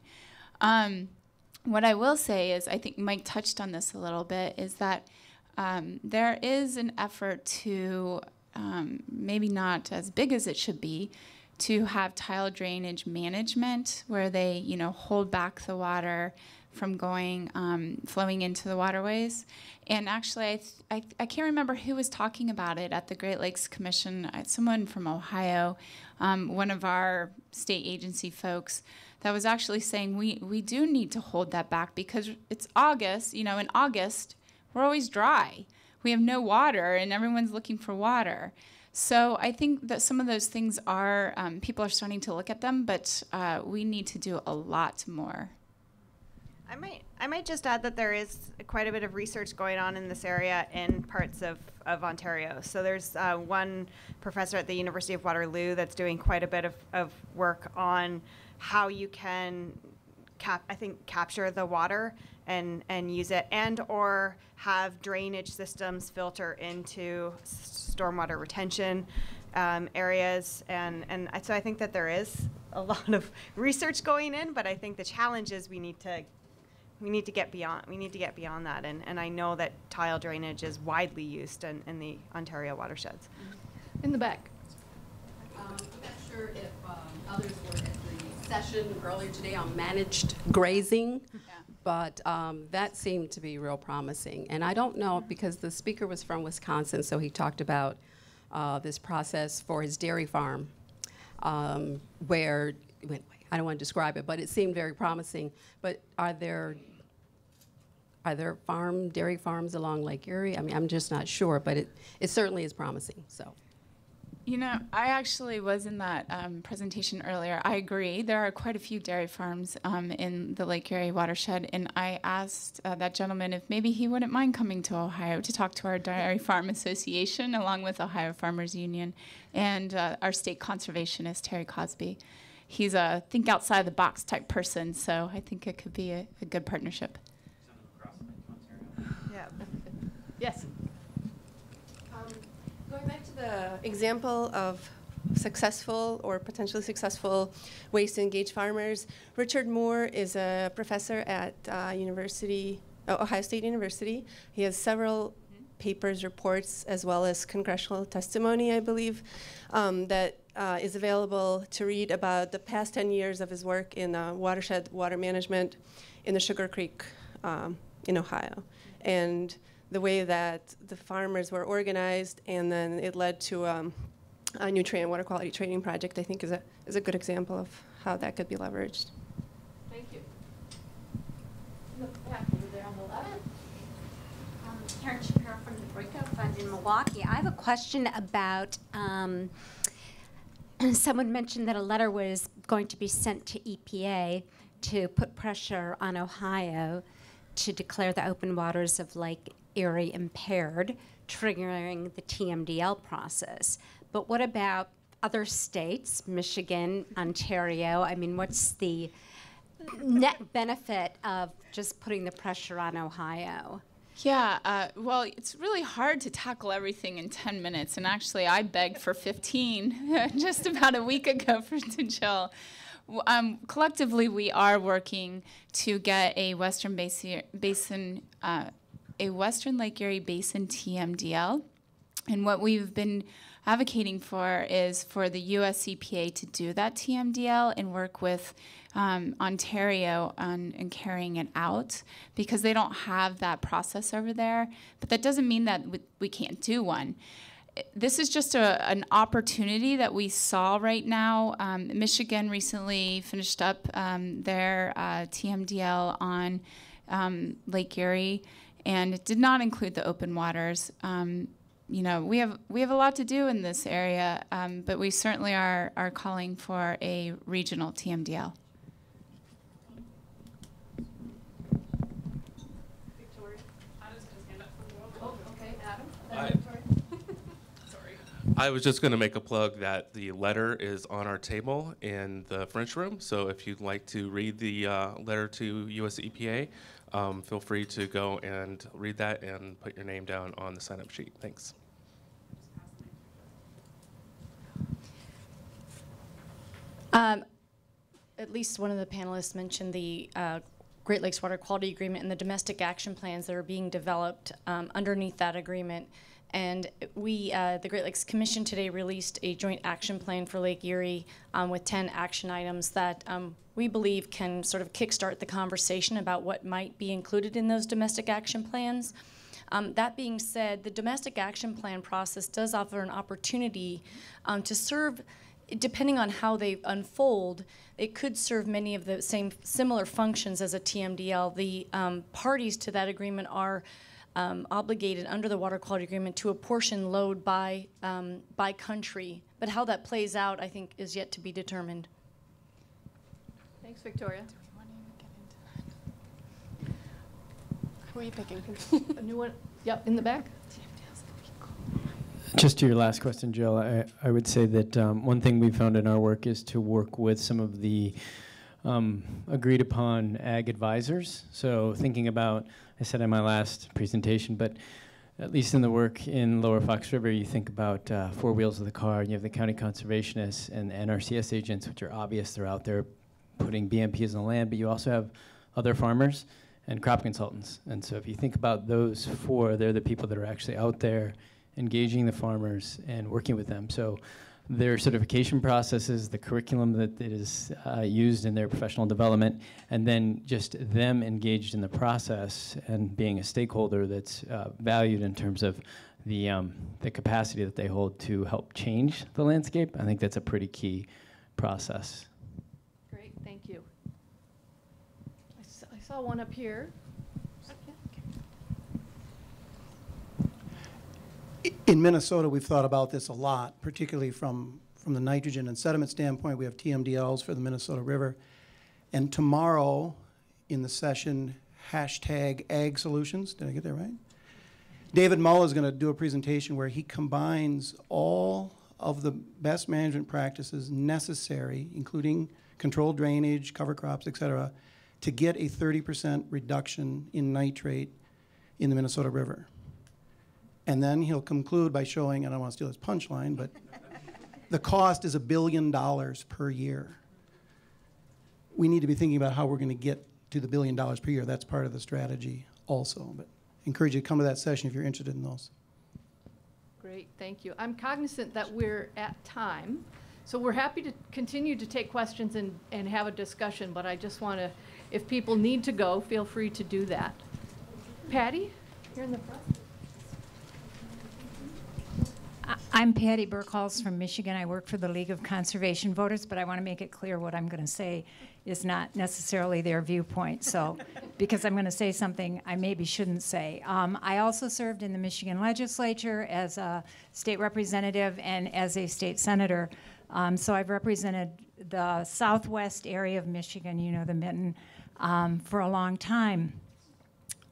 Speaker 4: What I will say is, I think Mike touched on this a little bit, is that there is an effort to, maybe not as big as it should be, to have tile drainage management where they, you know, hold back the water from going, flowing into the waterways. And actually, I can't remember who was talking about it at the Great Lakes Commission. Someone from Ohio, one of our state agency folks, that was actually saying we do need to hold that back because it's August. You know, in August, we're always dry. We have no water, and everyone's looking for water. So I think that some of those things are, people are starting to look at them, but we need to do a lot more.
Speaker 3: I might just add that there is quite a bit of research going on in this area in parts of Ontario. So there's one professor at the University of Waterloo that's doing quite a bit of work on how you can, capture the water and use it, and or have drainage systems filter into stormwater retention areas. And so I think that there is a lot of research going in, but I think the challenge is we need to get beyond that. And I know that tile drainage is widely used in the Ontario watersheds.
Speaker 1: In the back.
Speaker 12: I'm not sure if others were at the session earlier today on managed grazing, but that seemed to be real promising. And I don't know, because the speaker was from Wisconsin, so he talked about this process for his dairy farm, where, I don't want to describe it, but it seemed very promising. But are there dairy farms along Lake Erie? I mean, I'm just not sure, but it certainly is promising, so.
Speaker 4: You know, I actually was in that presentation earlier. I agree. There are quite a few dairy farms in the Lake Erie watershed, and I asked that gentleman if maybe he wouldn't mind coming to Ohio to talk to our Dairy Farm Association, along with Ohio Farmers Union, and our state conservationist, Terry Cosby. He's a think outside the box type person, so I think it could be a good partnership.
Speaker 3: Yeah.
Speaker 1: Yes.
Speaker 13: Going back to the example of successful or potentially successful ways to engage farmers, Richard Moore is a professor at Ohio State University. He has several papers, reports, as well as congressional testimony, I believe, that is available to read about the past 10 years of his work in watershed water management in the Sugar Creek in Ohio. And the way that the farmers were organized, and then it led to a nutrient water quality training project, I think is a good example of how that could be leveraged.
Speaker 12: Thank you.
Speaker 5: Back over there on the left.
Speaker 14: Karen Shapiro from the Brink Fund in Milwaukee. I have a question about, someone mentioned that a letter was going to be sent to EPA to put pressure on Ohio to declare the open waters of Lake Erie impaired, triggering the TMDL process. But what about other states, Michigan, Ontario? I mean, what's the net benefit of just putting the pressure on Ohio?
Speaker 4: Yeah, well, it's really hard to tackle everything in 10 minutes, and actually I begged for 15 just about a week ago to Jill. Collectively, we are working to get a Western Lake Erie Basin TMDL, and what we've been advocating for is for the US EPA to do that TMDL and work with Ontario on carrying it out, because they don't have that process over there. But that doesn't mean that we can't do one. This is just an opportunity that we saw right now. Michigan recently finished up their TMDL on Lake Erie, and it did not include the open waters. You know, we have a lot to do in this area, but we certainly are calling for a regional TMDL.
Speaker 8: Victoria, Adam's going to stand up for the world.
Speaker 5: Oh, okay, Adam.
Speaker 6: Hi.
Speaker 5: Victoria.
Speaker 6: I was just going to make a plug that the letter is on our table in the French room. So if you'd like to read the letter to US EPA, feel free to go and read that and put your name down on the sign-up sheet. Thanks.
Speaker 15: At least one of the panelists mentioned the Great Lakes Water Quality Agreement and the domestic action plans that are being developed underneath that agreement. And we, the Great Lakes Commission today released a joint action plan for Lake Erie with 10 action items that we believe can sort of kickstart the conversation about what might be included in those domestic action plans. That being said, the domestic action plan process does offer an opportunity to serve, depending on how they unfold, it could serve many of the similar functions as a TMDL. The parties to that agreement are obligated under the Water Quality Agreement to apportion load by country. But how that plays out, I think, is yet to be determined.
Speaker 1: Thanks, Victoria.
Speaker 10: Who are you picking?
Speaker 1: A new one? Yep, in the back.
Speaker 16: Just to your last question, Jill, I would say that one thing we found in our work is to work with some of the agreed upon ag advisors. So thinking about, I said in my last presentation, but at least in the work in Lower Fox River, you think about four wheels of the car, and you have the county conservationists and NRCS agents, which are obvious. They're out there putting BMPs on the land, but you also have other farmers and crop consultants. And so if you think about those four, they're the people that are actually out there engaging the farmers and working with them. So their certification processes, the curriculum that is used in their professional development, and then just them engaged in the process and being a stakeholder that's valued in terms of the capacity that they hold to help change the landscape. I think that's a pretty key process.
Speaker 1: Great, thank you. I saw one up here.
Speaker 9: In Minnesota, we've thought about this a lot, particularly from the nitrogen and sediment standpoint. We have TMDLs for the Minnesota River. And tomorrow in the session, #AgSolutions, did I get that right? David Mull is going to do a presentation where he combines all of the best management practices necessary, including controlled drainage, cover crops, et cetera, to get a 30% reduction in nitrate in the Minnesota River. And then he'll conclude by showing, and I don't want to steal his punchline, but the cost is $1 billion per year. We need to be thinking about how we're going to get to the $1 billion per year. That's part of the strategy also. But I encourage you to come to that session if you're interested in those.
Speaker 1: Great, thank you. I'm cognizant that we're at time, so we're happy to continue to take questions and have a discussion, but I just want to, if people need to go, feel free to do that. Patty, here in the front.
Speaker 17: I'm Patty Burkholz from Michigan. I work for the League of Conservation Voters, but I want to make it clear what I'm going to say is not necessarily their viewpoint. So, because I'm going to say something I maybe shouldn't say. I also served in the Michigan legislature as a state representative and as a state senator. So I've represented the southwest area of Michigan, you know, the Mitten, for a long time.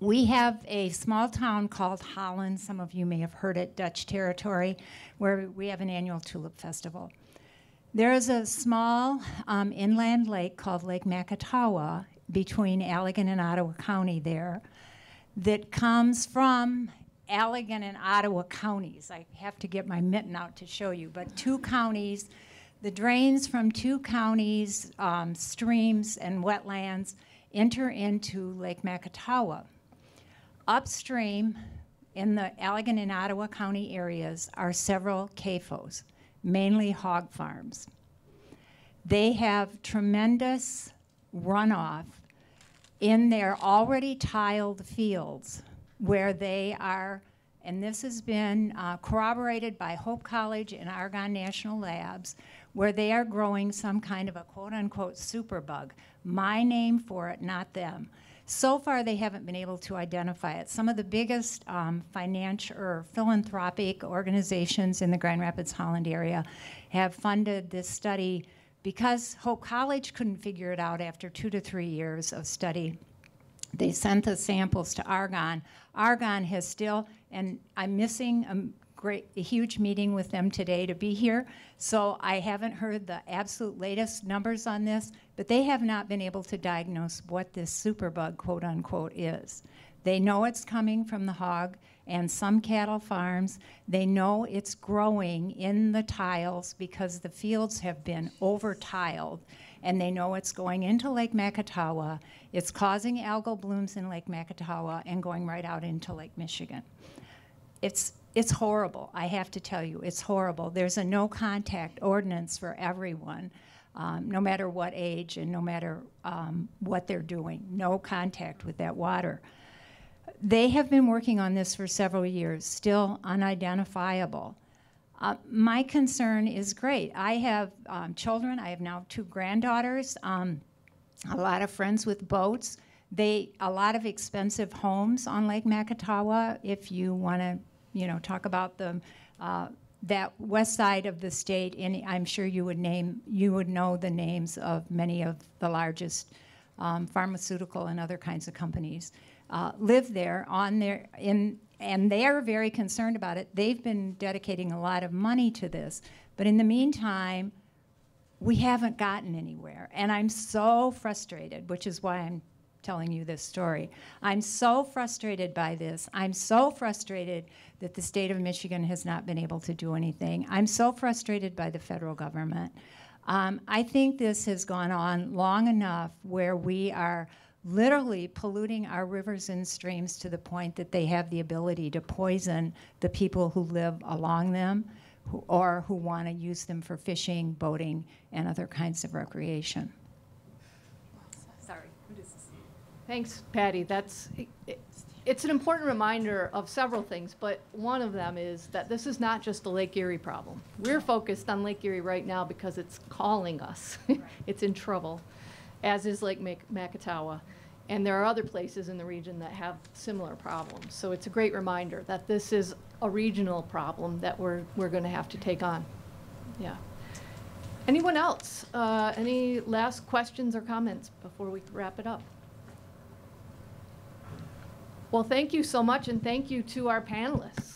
Speaker 17: We have a small town called Holland, some of you may have heard it, Dutch territory, where we have an annual tulip festival. There is a small inland lake called Lake Macatawa between Allegan and Ottawa County there that comes from Allegan and Ottawa counties. I have to get my mitten out to show you, but two counties, the drains from two counties, streams and wetlands enter into Lake Macatawa. Upstream in the Allegan and Ottawa County areas are several CAFOs, mainly hog farms. They have tremendous runoff in their already tiled fields where they are, and this has been corroborated by Hope College and Argonne National Labs, where they are growing some kind of a quote-unquote superbug. My name for it, not them. So far, they haven't been able to identify it. Some of the biggest financial or philanthropic organizations in the Grand Rapids, Holland area have funded this study because Hope College couldn't figure it out after 2 to 3 years of study. They sent the samples to Argonne. Argonne has still, and I'm missing a huge meeting with them today to be here, so I haven't heard the absolute latest numbers on this, but they have not been able to diagnose what this superbug, quote unquote, is. They know it's coming from the hog and some cattle farms. They know it's growing in the tiles because the fields have been over-tiled, and they know it's going into Lake Macatawa. It's causing algal blooms in Lake Macatawa and going right out into Lake Michigan. It's horrible, I have to tell you, it's horrible. There's a no contact ordinance for everyone, no matter what age and no matter what they're doing, no contact with that water. They have been working on this for several years, still unidentifiable. My concern is great. I have children, I have now 2 granddaughters, a lot of friends with boats. A lot of expensive homes on Lake Macatawa. If you want to, talk about that west side of the state, and I'm sure you would know the names of many of the largest pharmaceutical and other kinds of companies live there and they are very concerned about it. They've been dedicating a lot of money to this, but in the meantime, we haven't gotten anywhere, and I'm so frustrated, which is why I'm telling you this story. I'm so frustrated by this. I'm so frustrated that the state of Michigan has not been able to do anything. I'm so frustrated by the federal government. I think this has gone on long enough where we are literally polluting our rivers and streams to the point that they have the ability to poison the people who live along them or who want to use them for fishing, boating, and other kinds of recreation.
Speaker 1: Sorry. Thanks, Patty. It's an important reminder of several things, but one of them is that this is not just a Lake Erie problem. We're focused on Lake Erie right now because it's calling us. It's in trouble, as is Lake Macatawa. And there are other places in the region that have similar problems. So it's a great reminder that this is a regional problem that we're going to have to take on. Yeah. Anyone else? Any last questions or comments before we wrap it up? Well, thank you so much, and thank you to our panelists.